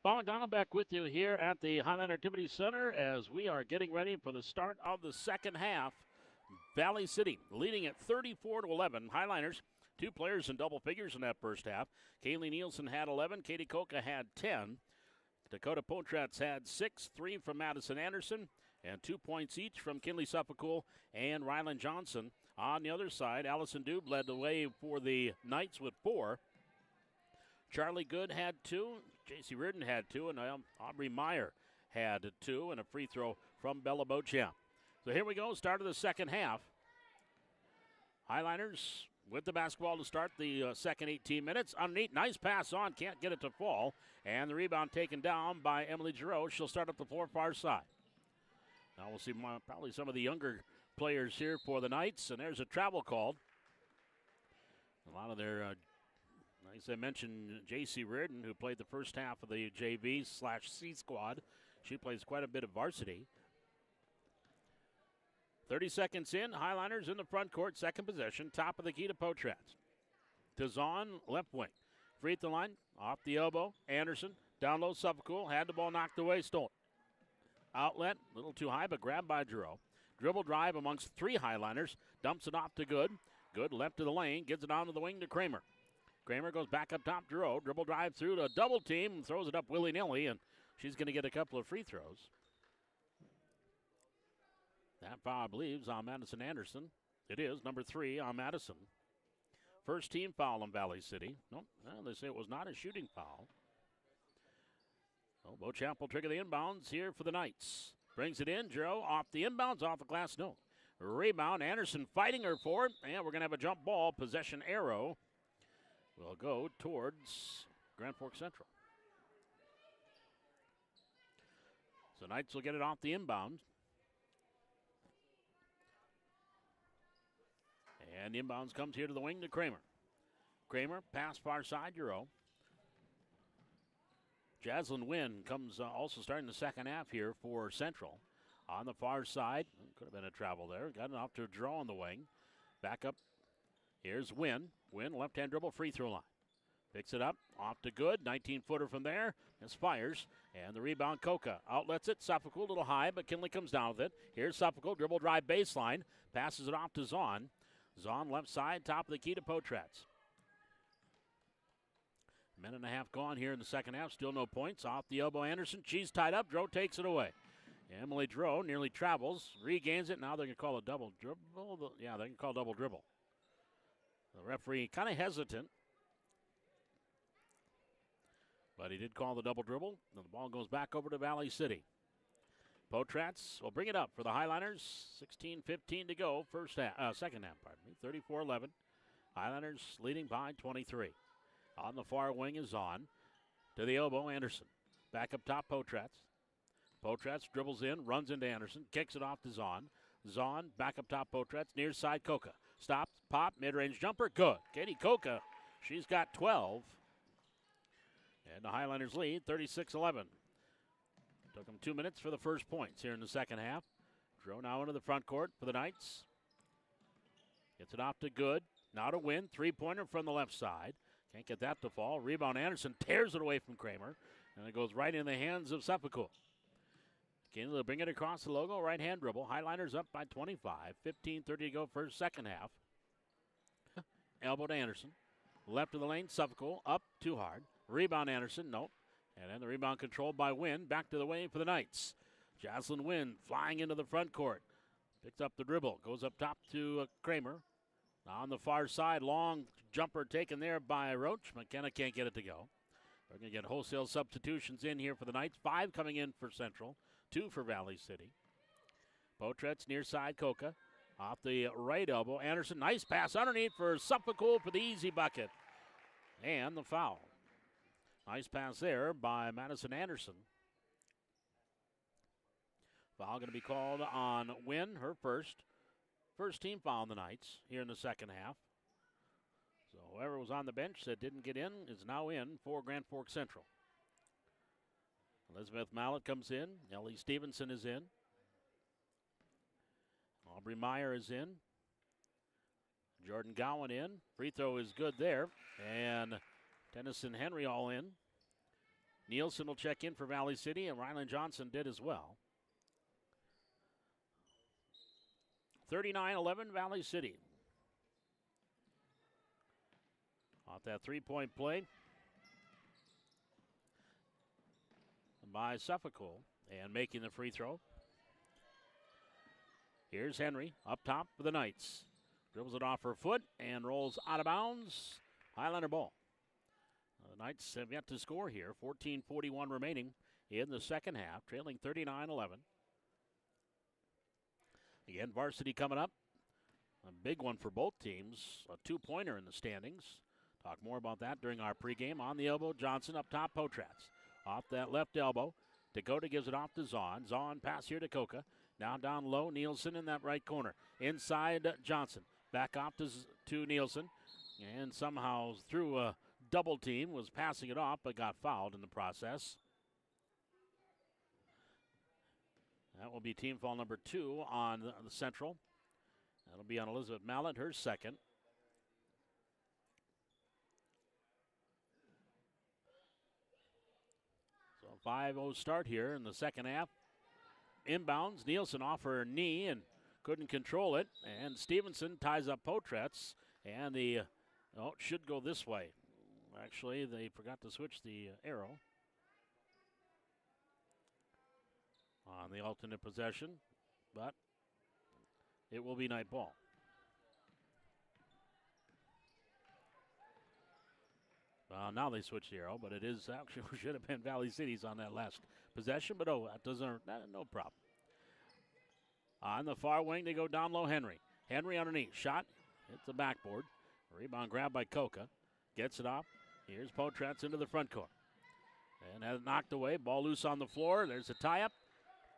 Paul McDonald back with you here at the Highland Activity Center as we are getting ready for the start of the second half. Valley City leading at 34-11. Highliners, 2 players in double figures in that first half. Kaylee Nielsen had 11. Katie Koka had 10. Dakota Potratz had 6, 3 from Madison Anderson, and 2 points each from Kinley Suffolk and Ryland Johnson. On the other side, Allison Dube led the way for the Knights with 4. Charlie Good had 2. J.C. Reardon had 2, and Aubrey Meyer had 2, and a free throw from Bella Beauchamp. So here we go, start of the second half. Highliners with the basketball to start the second 18 minutes. Underneath, nice pass on, can't get it to fall. And the rebound taken down by Emily Giroux. She'll start up the floor far side. Now we'll see probably some of the younger players here for the Knights, and there's a travel called. A lot of their, as I mentioned, J.C. Reardon, who played the first half of the JV/C squad. She plays quite a bit of varsity. 30 seconds in, Highliners in the front court, second possession, top of the key to Potratz. Tazon, left wing. Free at the line, off the elbow, Anderson, down low, Suffolk, had the ball knocked away, stolen. Outlet, a little too high, but grabbed by Giroux. Dribble drive amongst 3 Highliners, dumps it off to Good. Good left to the lane, gets it down to the wing to Kramer. Kramer goes back up top, Giroux, dribble drive through to double team, and throws it up willy-nilly, and she's going to get a couple of free throws. That foul, I believe, is on Madison Anderson. It is, number 3 on Madison. First team foul on Valley City. Nope, well, they say it was not a shooting foul. So Beauchamp will trigger the inbounds here for the Knights. Brings it in, Giroux off the inbounds, off the glass, no. Rebound, Anderson fighting her for it, and we're going to have a jump ball. Possession arrow will go towards Grand Forks Central. So Knights will get it off the inbound. And the inbounds comes here to the wing to Kramer. Kramer, pass far side, Giroux. Jaslyn Wynn comes also starting the second half here for Central. On the far side, could have been a travel there. Got it off to a draw on the wing. Back up, here's Wynn. Wynn, left-hand dribble, free throw line. Picks it up, off to Good, 19-footer from there. Misfires, and the rebound, Koka. Outlets it, Suffolk a little high, but Kinley comes down with it. Here's Suffolk, dribble drive baseline. Passes it off to Zahn. Zahn left side, top of the key to Potratz. Minute and a half gone here in the second half. Still no points. Off the elbow, Anderson. She's tied up. Giroux takes it away. Emily Giroux nearly travels. Regains it. Now they're going to call a double dribble. Yeah, they can call double dribble. The referee kind of hesitant. But he did call the double dribble. And the ball goes back over to Valley City. Potratz will bring it up for the Highliners. 16:15 to go. Second half, pardon me. 34-11. Highliners leading by 23. On the far wing is Zahn. To the elbow, Anderson. Back up top, Potratz. Potratz dribbles in, runs into Anderson, kicks it off to Zahn. Zahn, back up top, Potratz. Near side, Koka. Stops, pop, mid-range jumper, good. Katie Koka, she's got 12. And the Highlanders lead, 36-11. Took them 2 minutes for the first points here in the second half. Giroux now into the front court for the Knights. Gets it off to Good. Now to Wynn. Three-pointer from the left side. Can't get that to fall. Rebound, Anderson tears it away from Kramer. And it goes right in the hands of Suffolk. Kinley will bring it across the logo. Right-hand dribble. Highliners up by 25. 15:30 to go first, second half. Elbow to Anderson. Left of the lane, Suffolk. Up, too hard. Rebound, Anderson. Nope. And then the rebound controlled by Wynn. Back to the way for the Knights. Jaslyn Wynn flying into the front court. Picks up the dribble. Goes up top to Kramer. On the far side, long jumper taken there by Roach. McKenna can't get it to go. We're going to get wholesale substitutions in here for the Knights. 5 coming in for Central. 2 for Valley City. Potratz near side, Koka. Off the right elbow. Anderson, nice pass underneath for Suffolk for the easy bucket. And the foul. Nice pass there by Madison Anderson. Foul going to be called on Wynn, her first. First team foul on the Knights here in the second half. So whoever was on the bench that didn't get in is now in for Grand Forks Central. Elizabeth Mallett comes in. Ellie Stevenson is in. Aubrey Meyer is in. Jordan Gowan in. Free throw is good there. And Tennyson Henry all in. Nielsen will check in for Valley City, and Ryland Johnson did as well. 39-11 Valley City. Off that three-point play by Suffolk, and making the free throw. Here's Henry up top for the Knights. Dribbles it off her foot and rolls out of bounds. Highlander ball. The Knights have yet to score here. 14:41 remaining in the second half, trailing 39-11. Again, varsity coming up. A big one for both teams. A two-pointer in the standings. Talk more about that during our pregame. On the elbow, Johnson up top, Potratz. Off that left elbow, Dakota gives it off to Zahn. Zahn pass here to Coca. Now down low, Nielsen in that right corner. Inside, Johnson. Back off to Nielsen. And somehow through a double team, was passing it off, but got fouled in the process. That will be team foul number 2 on the Central. That'll be on Elizabeth Mallett, her second. So 5-0 start here in the second half. Inbounds, Nielsen off her knee and couldn't control it. And Stevenson ties up Potratz. And it should go this way. Actually, they forgot to switch the arrow on the alternate possession, but it will be night ball. Now they switch the arrow, but it is actually should have been Valley City's on that last possession, but no problem. On the far wing, they go down low. Henry underneath, shot, hits the backboard. Rebound grabbed by Coca, gets it off. Here's Potratz into the front court. And has it knocked away. Ball loose on the floor. There's a tie-up.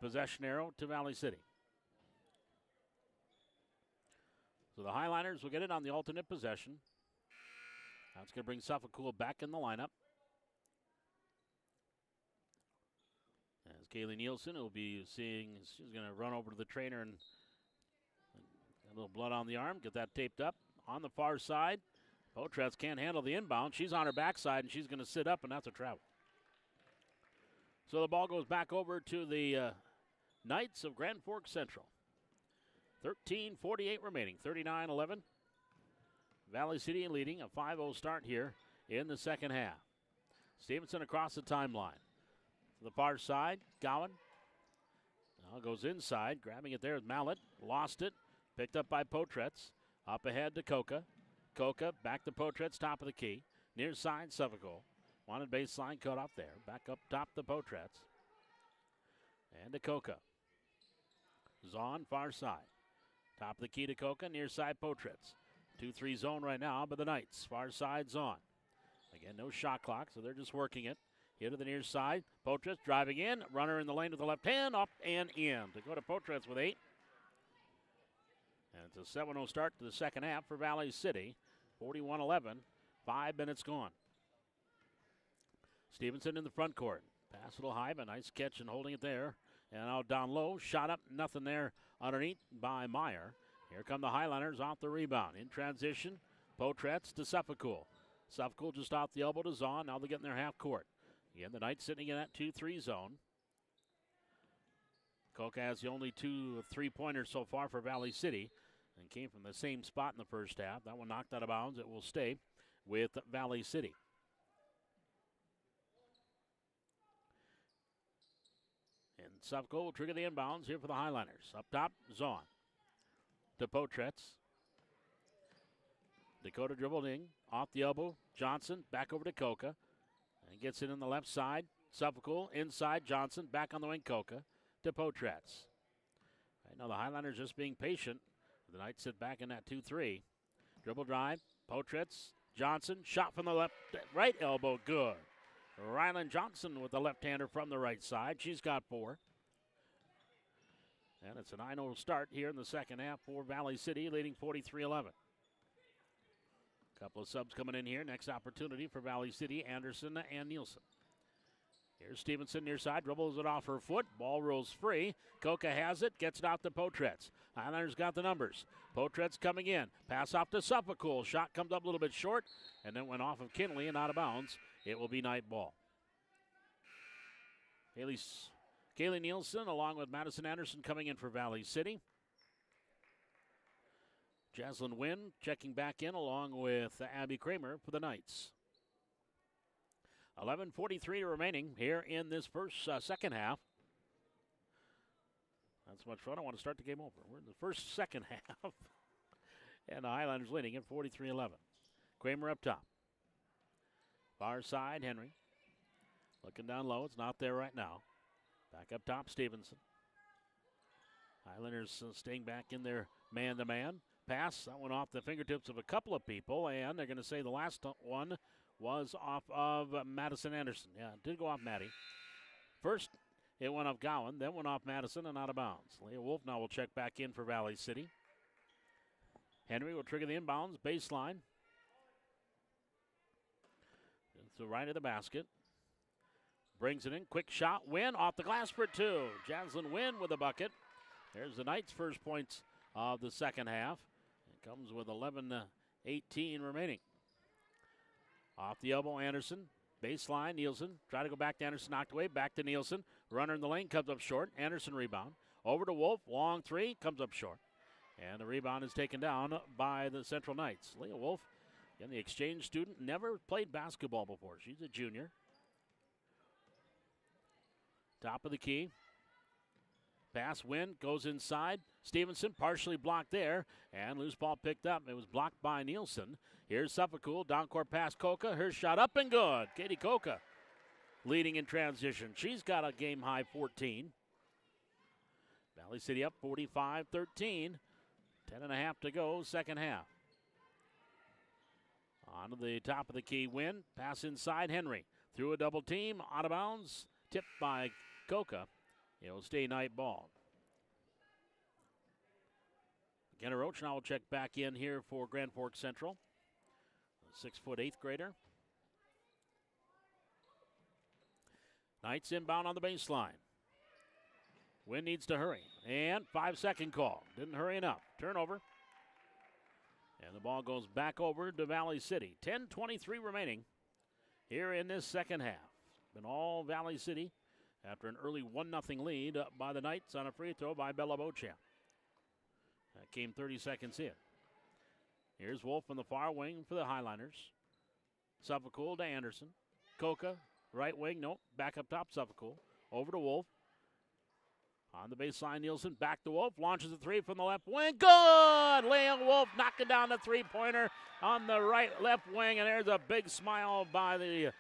Possession arrow to Valley City. So the Highliners will get it on the alternate possession. That's going to bring Suffolk back in the lineup. As Kaylee Nielsen will be seeing, she's going to run over to the trainer and a little blood on the arm. Get that taped up. On the far side, Potratz can't handle the inbound. She's on her backside, and she's going to sit up, and that's a travel. So the ball goes back over to the Knights of Grand Forks Central. 13:48 remaining, 39-11. Valley City leading, a 5-0 start here in the second half. Stevenson across the timeline. To the far side, Gowan. Now goes inside, grabbing it there with Mallett. Lost it, picked up by Potratz. Up ahead to Coca. Coca back to Potratz, top of the key. Near side, Suffolk. Wanted baseline cut off there. Back up top to Potratz. And to Coca. Zahn, far side. Top of the key to Coca, near side Potratz. 2-3 zone right now by the Knights. Far side, Zahn. Again, no shot clock, so they're just working it. Here to the near side. Potratz driving in. Runner in the lane with the left hand. Up and in. To go to Potratz with 8. And it's a 7-0 start to the second half for Valley City. 41-11. 5 minutes gone. Stevenson in the front court. Pass a little high, but nice catch and holding it there. And out down low. Shot up. Nothing there underneath by Meyer. Here come the Highliners off the rebound. In transition, Potratz to Suffolk. Suffolk just off the elbow to Zahn. Now they're getting their half court. Again, the Knights sitting in that 2-3 zone. Coca has the only 2 3-pointers so far for Valley City and came from the same spot in the first half. That one knocked out of bounds. It will stay with Valley City. And Suffolk will trigger the inbounds here for the Highliners. Up top, Zahn. To Potratz. Dakota dribbled in, off the elbow. Johnson back over to Coca. And gets it in the left side. Suffolk inside, Johnson back on the wing, Coca. To Potratz. Right now the Highlanders just being patient. The Knights sit back in that 2-3. Dribble drive, Potratz, Johnson, shot from the left, right elbow, good. Ryland Johnson with the left-hander from the right side. She's got 4. And it's a 9-0 start here in the second half for Valley City, leading 43-11. Couple of subs coming in here. Next opportunity for Valley City, Anderson and Nielsen. Here's Stevenson near side, dribbles it off her foot. Ball rolls free. Coca has it, gets it out to Potratz. Highlanders got the numbers. Potratz coming in. Pass off to Suffolk. Shot comes up a little bit short and then went off of Kinley and out of bounds. It will be night ball. Kaylee Nielsen along with Madison Anderson coming in for Valley City. Jaslyn Wynn checking back in along with Abby Kramer for the Knights. 11:43 remaining here in this second half. That's much fun. I want to start the game over. We're in the second half. And the Highlanders leading at 43-11. Kramer up top. Far side, Henry. Looking down low. It's not there right now. Back up top, Stevenson. Highlanders staying back in their man-to-man. Pass, that went off the fingertips of a couple of people, and they're going to say the last one was off of Madison Anderson. Yeah, it did go off Maddie. First, it went off Gowan, then went off Madison and out of bounds. Leah Wolf now will check back in for Valley City. Henry will trigger the inbounds, baseline. To the right of the basket. Brings it in, quick shot, Wynn off the glass for two. Jaslyn Wynn with a bucket. There's the Knights' first points of the second half. It comes with 11:18 remaining. Off the elbow, Anderson. Baseline, Nielsen. Try to go back to Anderson, knocked away. Back to Nielsen. Runner in the lane, comes up short. Anderson rebound. Over to Wolf, long three, comes up short. And the rebound is taken down by the Central Knights. Leah Wolf, again, the exchange student, never played basketball before. She's a junior. Top of the key. Pass, Wynn, goes inside. Stevenson partially blocked there, and loose ball picked up. It was blocked by Nielsen. Here's Suffolk, down court pass Coca. Her shot up and good. Katie Coca leading in transition. She's got a game-high 14. Valley City up 45-13. 10:30 to go, second half. On to the top of the key, Wynn. Pass inside, Henry. Through a double team, out of bounds. Tipped by Coca. It'll stay Knight ball. Kenna Roach now will check back in here for Grand Forks Central. 6-foot 8th grader. Knights inbound on the baseline. Wynn needs to hurry. And 5-second call. Didn't hurry enough. Turnover. And the ball goes back over to Valley City. 10:23 remaining here in this second half. Been all Valley City after an early 1-0 lead by the Knights on a free throw by Bella Beauchamp. That came 30 seconds in. Here's Wolf on the far wing for the Highlanders. Suffolk to Anderson. Coca, right wing, nope, back up top, Suffolk. Over to Wolf. On the baseline, Nielsen back to Wolf. Launches a three from the left wing. Good! Leah Wolf knocking down the three-pointer on the left wing. And there's a big smile by the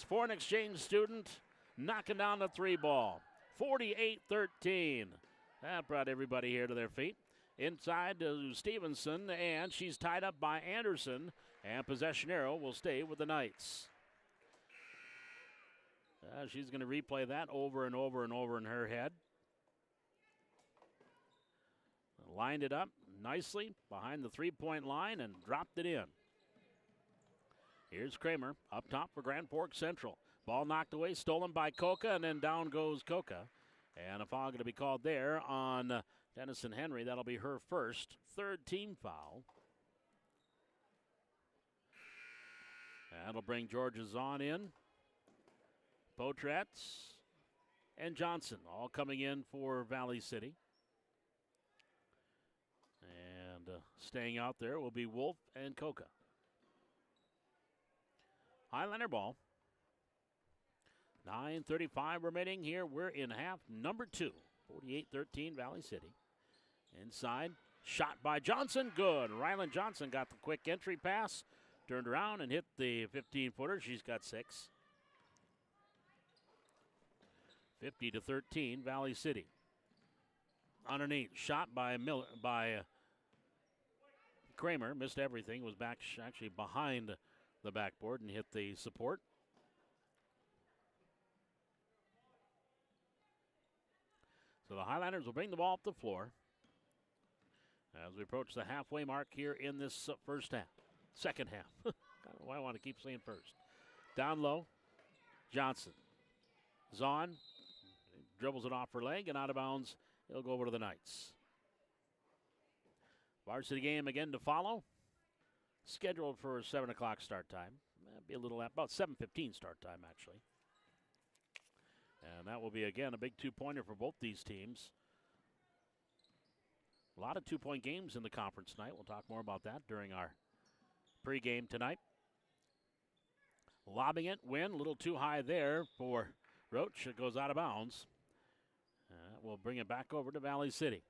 foreign exchange student knocking down the three ball. 48-13. That brought everybody here to their feet. Inside to Stevenson, and she's tied up by Anderson. And possession arrow will stay with the Knights. She's going to replay that over and over and over in her head. Lined it up nicely behind the three-point line and dropped it in. Here's Kramer up top for Grand Forks Central. Ball knocked away, stolen by Coca, and then down goes Coca. And a foul going to be called there on Dennison Henry. That'll be her first, third team foul. That'll bring Georgia Zahn in. Potratz and Johnson all coming in for Valley City. And staying out there will be Wolf and Coca. Highlander ball. 9:35 remaining here. We're in half number 2. 48-13 Valley City. Inside, shot by Johnson. Good. Ryland Johnson got the quick entry pass. Turned around and hit the 15-footer. She's got 6. 50-13 Valley City. Underneath, shot by Kramer. Missed everything. Was back actually behind the backboard and hit the support. So the Highlanders will bring the ball up the floor as we approach the halfway mark here in this second half. I don't know why I want to keep saying first. Down low, Johnson. Zahn dribbles it off her leg and out of bounds. It'll go over to the Knights. Varsity game again to follow. Scheduled for a 7 o'clock start time. That'd be a little about 7:15 start time, actually. And that will be, again, a big two-pointer for both these teams. A lot of two-point games in the conference tonight. We'll talk more about that during our pregame tonight. Lobbing it, Wynn, a little too high there for Roach. It goes out of bounds. We'll bring it back over to Valley City.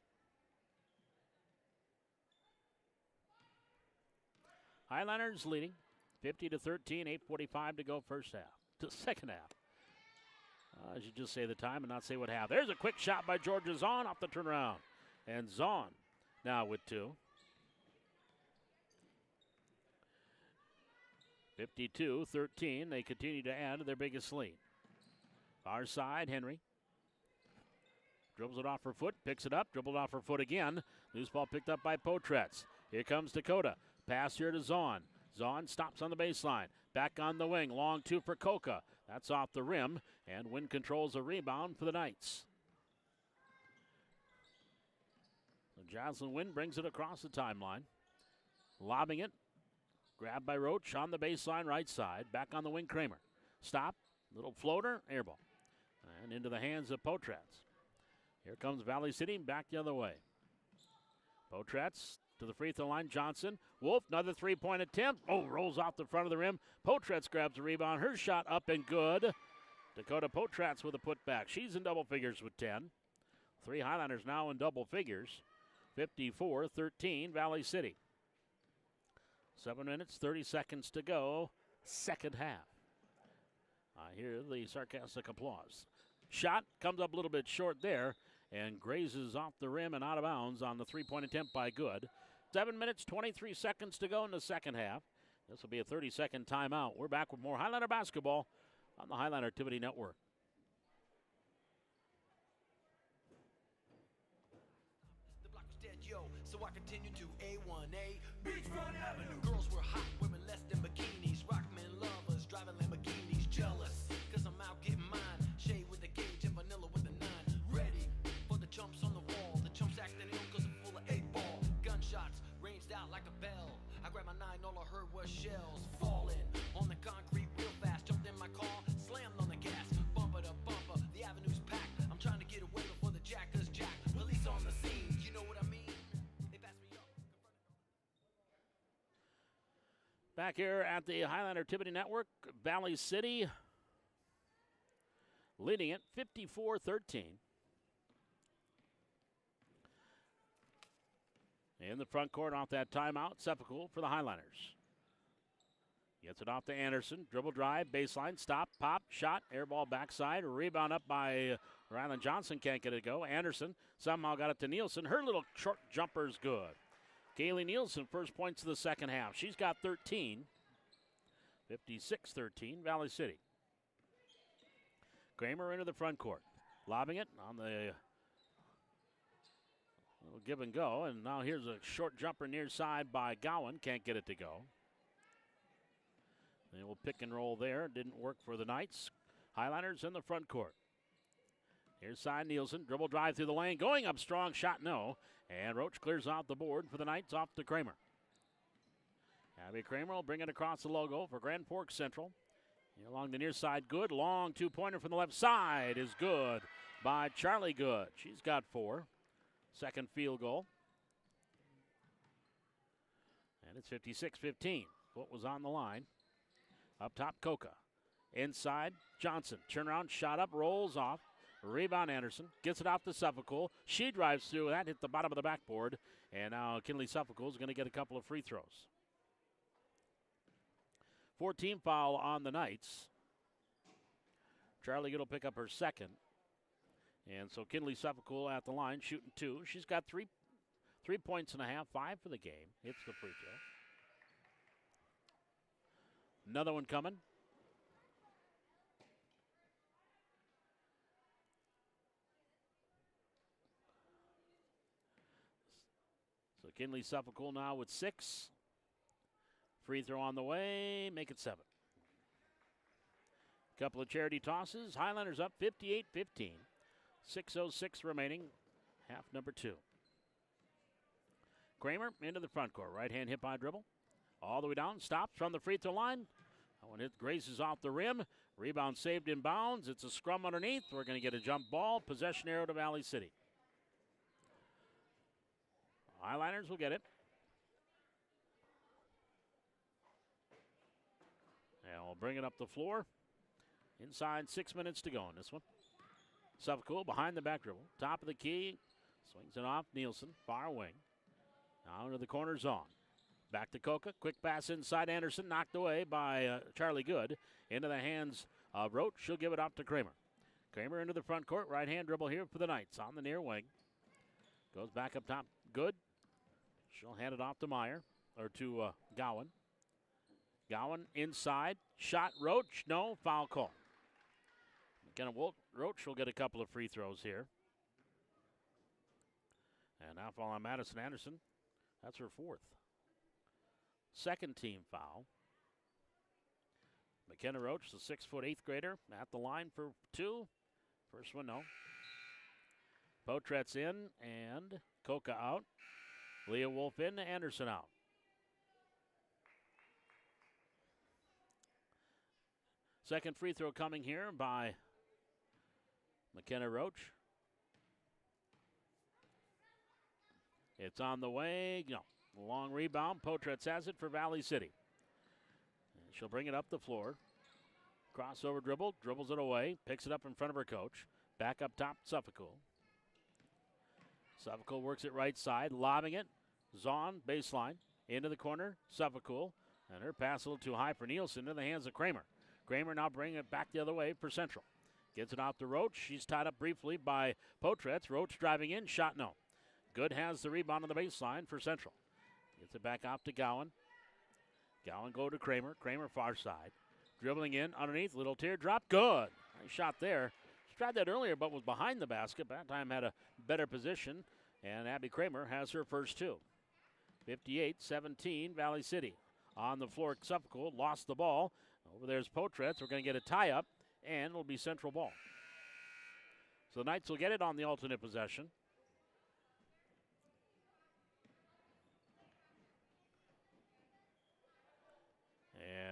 Highlanders leading 50-13, 8:45 to go second half. I should just say the time and not say what half. There's a quick shot by Georgia Zahn off the turnaround. And Zahn now with 2. 52-13. They continue to add to their biggest lead. Far side, Henry. Dribbles it off her foot, picks it up, dribbled off her foot again. Loose ball picked up by Potretz. Here comes Dakota. Pass here to Zahn. Zahn stops on the baseline. Back on the wing. Long 2 for Coca. That's off the rim. And Wynn controls a rebound for the Knights. So Jocelyn Wynn brings it across the timeline. Lobbing it. Grabbed by Roach on the baseline right side. Back on the wing, Kramer. Stop. Little floater. Air ball. And into the hands of Potretz. Here comes Valley City back the other way. Potretz to the free throw line. Johnson. Wolf, another three-point attempt. Oh, rolls off the front of the rim. Potretz grabs the rebound. Her shot up and good. Dakota Potretz with a putback. She's in double figures with 10. 3 Highlanders now in double figures. 54-13, Valley City. 7 minutes, 30 seconds to go. Second half. I hear the sarcastic applause. Shot comes up a little bit short there and grazes off the rim and out of bounds on the three-point attempt by Good. 7 minutes, 23 seconds to go in the second half. This will be a 30-second timeout. We're back with more Highlander basketball on the Highlander Activity Network. The block was dead, yo, so I continued to A1A Beachfront Avenue. Girls were hot, women less than bikinis. Rockmen lovers, driving Lamborghinis. Jealous, cause I'm out getting mine. Shade with the gauge and vanilla with the 9. Ready for the chumps on the wall. The chumps acting ill cause I'm full of 8-ball. Gunshots ranged out like a bell. I grabbed my 9, all I heard was shells falling on the concrete real fast. Jumped in my car, slammed on the gas. Bumper to bumper, the avenue's packed. I'm trying to get away before the jackers jack. Police on the scene, you know what I mean? They passed me up. Back here at the Highlander Activity Network, Valley City leading it 54-13. In the front court off that timeout, Sepulchre for the Highlanders. Gets it off to Anderson. Dribble drive, baseline, stop, pop, shot, air ball backside. Rebound up by Rylan Johnson. Can't get it to go. Anderson somehow got it to Nielsen. Her little short jumper's good. Kaylee Nielsen, first points of the second half. She's got 13. 56-13, Valley City. Kramer into the front court. Lobbing it on the little give and go. And now here's a short jumper near side by Gowan. Can't get it to go. They will pick and roll there. Didn't work for the Knights. Highlanders in the front court. Here's side Nielsen. Dribble drive through the lane. Going up strong. Shot no. And Roach clears out the board for the Knights off to Kramer. Abby Kramer will bring it across the logo for Grand Forks Central. Along the near side, Good. Long two-pointer from the left side is good by Charlie Good. She's got 4. Second field goal. And it's 56-15. Foot was on the line. Up top, Coca. Inside, Johnson. Turnaround, shot up, rolls off. Rebound, Anderson. Gets it off to Sepulchre. She drives through that, hit the bottom of the backboard. And now Kinley Sepulchre is going to get a couple of free throws. 14 foul on the Knights. Charlie Good will pick up her second. And so Kinley Sepulchre at the line, shooting 2. She's got 3 points and a half, 5 for the game. Hits the free throw. Another one coming. So Kinley Sepulchre now with 6. Free throw on the way, make it 7. Couple of charity tosses. Highlanders up 58-15. 6:06 remaining, half number 2. Kramer into the front court. Right hand hip high dribble. All the way down, stops from the free throw line. That one graces off the rim. Rebound saved in bounds. It's a scrum underneath. We're going to get a jump ball. Possession arrow to Valley City. Highliners will get it. And we'll bring it up the floor. Inside 6 minutes to go in this one. Suffolk behind the back dribble. Top of the key. Swings it off. Nielsen, far wing. Now into the corner zone. Back to Coca. Quick pass inside. Anderson knocked away by Charlie Good. Into the hands of Roach. She'll give it up to Kramer. Kramer into the front court. Right hand dribble here for the Knights on the near wing. Goes back up top. Good. She'll hand it off to Meyer. Or to Gowan. Gowan inside. Shot Roach. No. Foul call. McKenna Roach will get a couple of free throws here. And now foul on Madison Anderson. That's her fourth. Second team foul. McKenna Roach, the 6-foot 8th grader, at the line for two. First one, no. Potretz in and Coca out. Leah Wolf in, Anderson out. Second free throw coming here by McKenna Roach. It's on the way. No. Long rebound. Potretz has it for Valley City. And she'll bring it up the floor. Crossover dribble. Dribbles it away. Picks it up in front of her coach. Back up top, Suffolk. Suffolk works it right side. Lobbing it. Zahn, baseline. Into the corner. Suffolk. And her pass a little too high for Nielsen. Into the hands of Kramer. Kramer now bringing it back the other way for Central. Gets it out to Roach. She's tied up briefly by Potretz. Roach driving in. Shot no. Good has the rebound on the baseline for Central. Gets it back off to Gowan. Gowan go to Kramer. Kramer far side. Dribbling in underneath. Little teardrop. Good. Nice shot there. She tried that earlier but was behind the basket. That time had a better position. And Abby Kramer has her first two. 58-17 Valley City. On the floor, Suffolk lost the ball. Over there's Potretz. We're going to get a tie-up. And it'll be Central ball. So the Knights will get it on the alternate possession.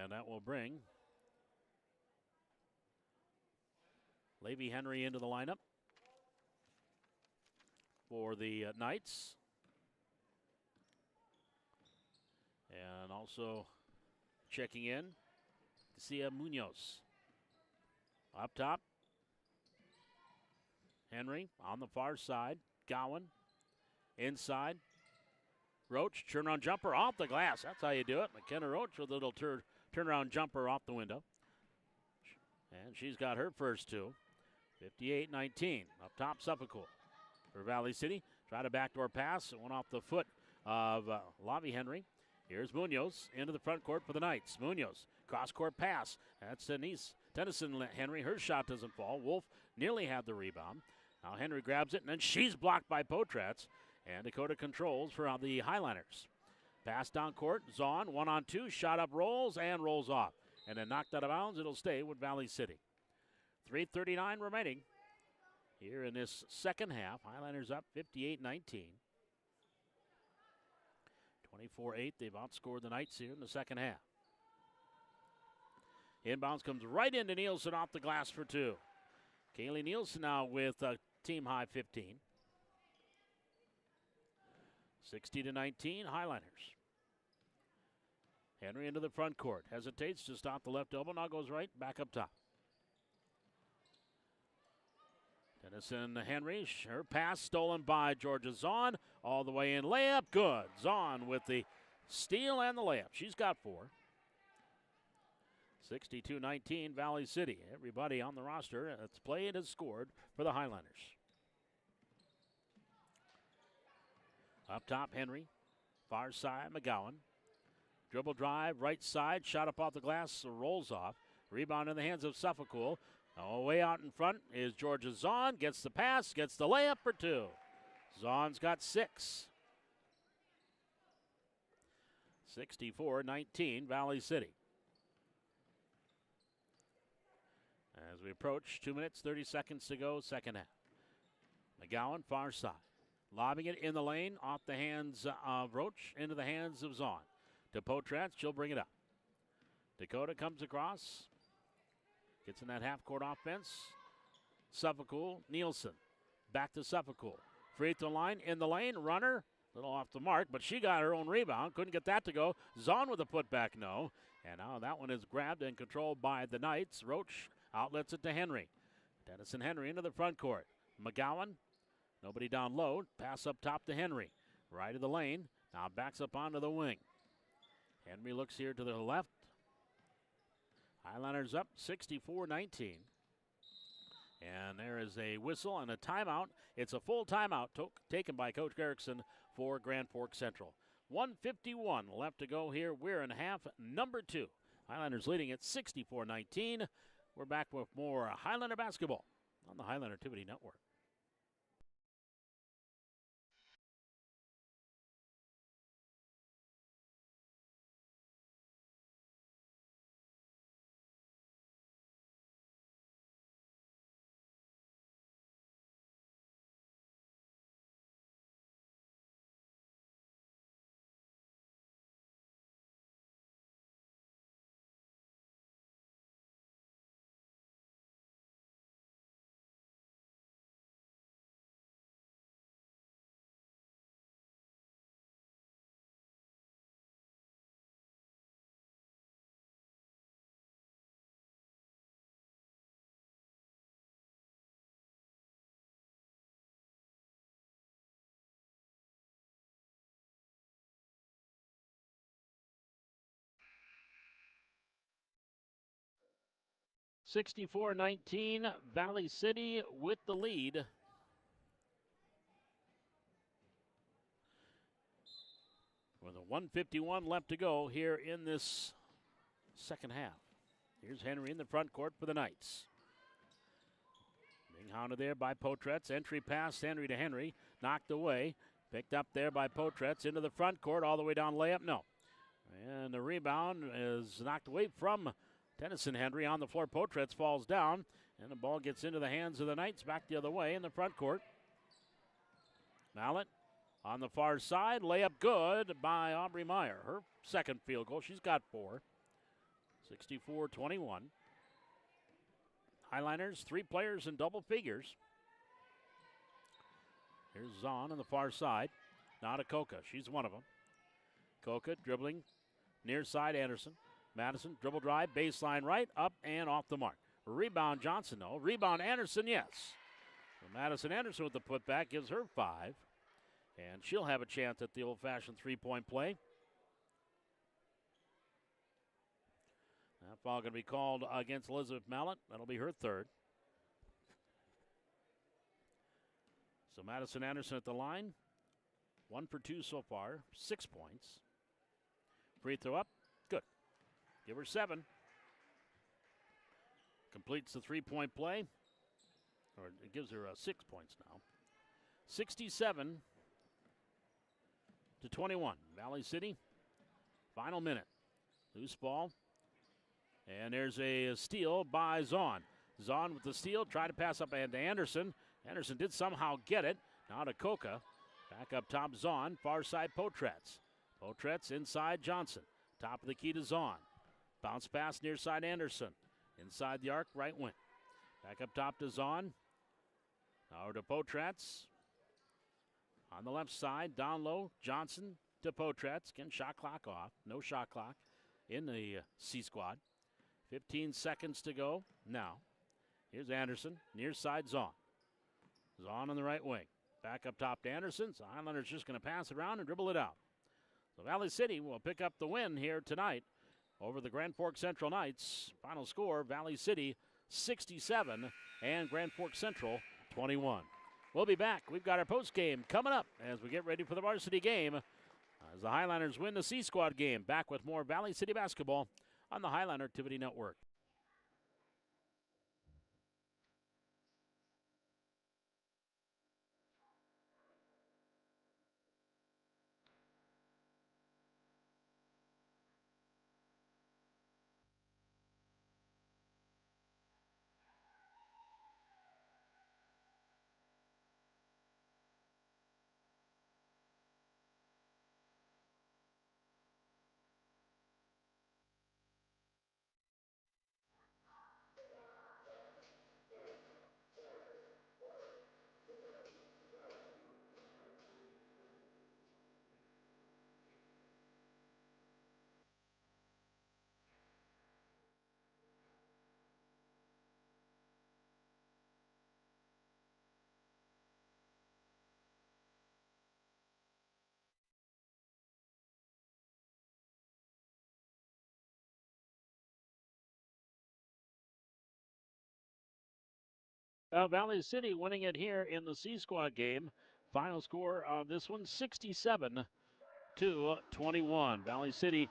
And that will bring Levy Henry into the lineup for the Knights. And also checking in, Sia Munoz. Up top, Henry on the far side. Gowan inside. Roach, turnaround jumper off the glass. That's how you do it. McKenna Roach with a little turnaround jumper off the window. And she's got her first two. 58-19. Up top, Suffolk for Valley City. Tried a backdoor pass. It went off the foot of Lavi Henry. Here's Munoz into the front court for the Knights. Munoz, cross-court pass. That's Tennyson Henry. Her shot doesn't fall. Wolf nearly had the rebound. Now Henry grabs it, and then she's blocked by Potretz. And Dakota controls for the Highliners. Pass down court. Zahn, 1-on-2. Shot up, rolls, and rolls off. And then knocked out of bounds. It'll stay with Valley City. 3:39 remaining here in this second half. Highliners up 58-19. 24-8. They've outscored the Knights here in the second half. Inbounds comes right into Nielsen off the glass for two. Kaylee Nielsen now with team high 15. 60-19, Highliners. Henry into the front court. Hesitates to stop the left elbow. Now goes right, back up top. Tennyson Henry. Her pass stolen by Georgia Zahn. All the way in. Layup, good. Zahn with the steal and the layup. She's got four. 62-19, Valley City. Everybody on the roster that's played has scored for the Highliners. Up top, Henry. Far side, McGowan. Dribble drive, right side. Shot up off the glass, rolls off. Rebound in the hands of Suffolk. Way out in front is Georgia Zahn. Gets the pass, gets the layup for two. Zahn's got six. 64-19, Valley City. As we approach 2 minutes, 30 seconds to go, second half. McGowan, far side. Lobbing it in the lane, off the hands of Roach, into the hands of Zahn. To Potretz, she'll bring it up. Dakota comes across. Gets in that half-court offense. Suffolk, Nielsen. Back to Suffolk. Free throw line in the lane. Runner. Little off the mark, but she got her own rebound. Couldn't get that to go. Zahn with a putback, no. And now that one is grabbed and controlled by the Knights. Roach outlets it to Henry. Dennison Henry into the front court. McGowan, nobody down low. Pass up top to Henry. Right of the lane. Now backs up onto the wing. Henry looks here to the left. Highlanders up 64-19. And there is a whistle and a timeout. It's a full timeout taken by Coach Garrickson for Grand Forks Central. 1:51 left to go here. We're in half number 2. Highlanders leading at 64-19. We're back with more Highlander basketball on the Highlander Activity Network. (64-19) Valley City with the lead. With a 1:51 left to go here in this second half. Here's Henry in the front court for the Knights. Being hounded there by Potretz. Entry pass, Henry to Henry. Knocked away. Picked up there by Potretz into the front court. All the way down layup. No. And the rebound is knocked away from Dennison Henry on the floor. Potretz falls down. And the ball gets into the hands of the Knights. Back the other way in the front court. Mallett on the far side. Layup good by Aubrey Meyer. Her second field goal. She's got 4. 64-21. Highliners, 3 players in double figures. Here's Zahn on the far side. Now to Coca. She's one of them. Coca dribbling near side Anderson. Madison, dribble drive, baseline right, up and off the mark. Rebound Johnson, no. Rebound Anderson, yes. So Madison Anderson with the putback gives her 5. And she'll have a chance at the old-fashioned three-point play. That foul going to be called against Elizabeth Mallett. That'll be her 3rd. So Madison Anderson at the line. 1 for 2 so far. 6 points. Free throw up. Good. Give her 7. Completes the three-point play. Or it gives her 6 points now. 67-21. Valley City. Final minute. Loose ball. And there's a steal by Zahn. Zahn with the steal. Tried to pass up to Anderson. Anderson did somehow get it. Now to Coca. Back up top Zahn. Far side Potretz. Potretz inside Johnson. Top of the key to Zahn. Bounce pass near side Anderson. Inside the arc, right wing. Back up top to Zahn. Now to Potretz. On the left side, down low, Johnson to Potretz. Again, shot clock off. No shot clock in the C squad. 15 seconds to go now. Here's Anderson, near side Zahn. Zahn on the right wing. Back up top to Anderson. So Highlanders just going to pass it around and dribble it out. So Valley City will pick up the win here tonight over the Grand Forks Central Knights. Final score, Valley City 67 and Grand Forks Central 21. We'll be back. We've got our post game coming up as we get ready for the varsity game as the Highlanders win the C Squad game. Back with more Valley City basketball on the Highlander Activity Network. Valley City winning it here in the C Squad game. Final score of this one 67-21. Valley City,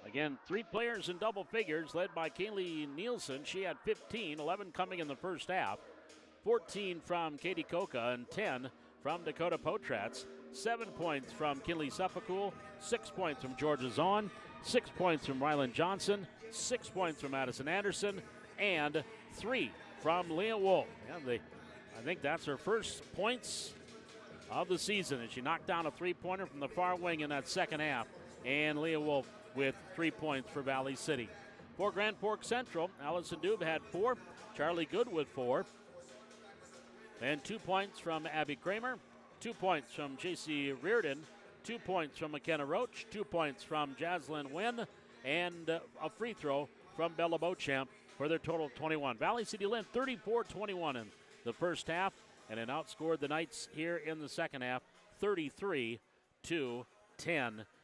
again, 3 players in double figures, led by Kaylee Nielsen. She had 15, 11 coming in the first half, 14 from Katie Koka, and 10 from Dakota Potratz. 7 points from Kinley Sepakul, 6 points from Georgia Zahn, 6 points from Ryland Johnson, 6 points from Madison Anderson, and 3 from Leah Wolf. Yeah, I think that's her first points of the season, and she knocked down a 3-pointer from the far wing in that second half. And Leah Wolf with 3 points for Valley City. For Grand Forks Central, Allison Dube had 4, Charlie Good with 4, and 2 points from Abby Kramer, 2 points from J.C. Reardon, 2 points from McKenna Roach, 2 points from Jaslyn Wynn, and a free throw from Bella Beauchamp for their total of 21. Valley City led 34-21 in the first half, and then outscored the Knights here in the second half, 33-10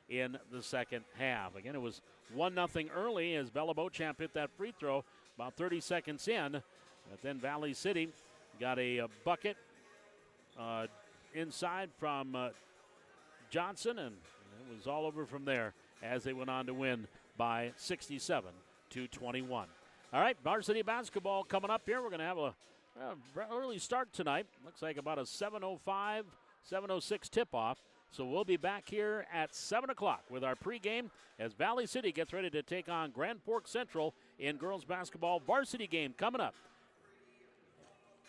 in the second half. Again, it was 1-0 early as Bella Beauchamp hit that free throw about 30 seconds in. But then Valley City got a bucket inside from Johnson, and it was all over from there as they went on to win by 67-21. All right, varsity basketball coming up here. We're going to have a early start tonight. Looks like about a 7:05, 7:06 tip-off. So we'll be back here at 7 o'clock with our pregame as Valley City gets ready to take on Grand Forks Central in girls basketball varsity game coming up.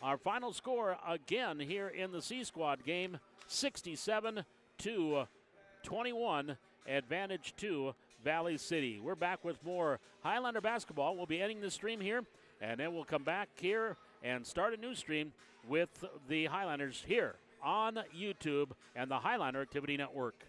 Our final score again here in the C Squad game, 67-21, advantage to Valley City. We're back with more Highlander basketball. We'll be ending the stream here, and then we'll come back here and start a new stream with the Highlanders here on YouTube and the Highlander Activity Network.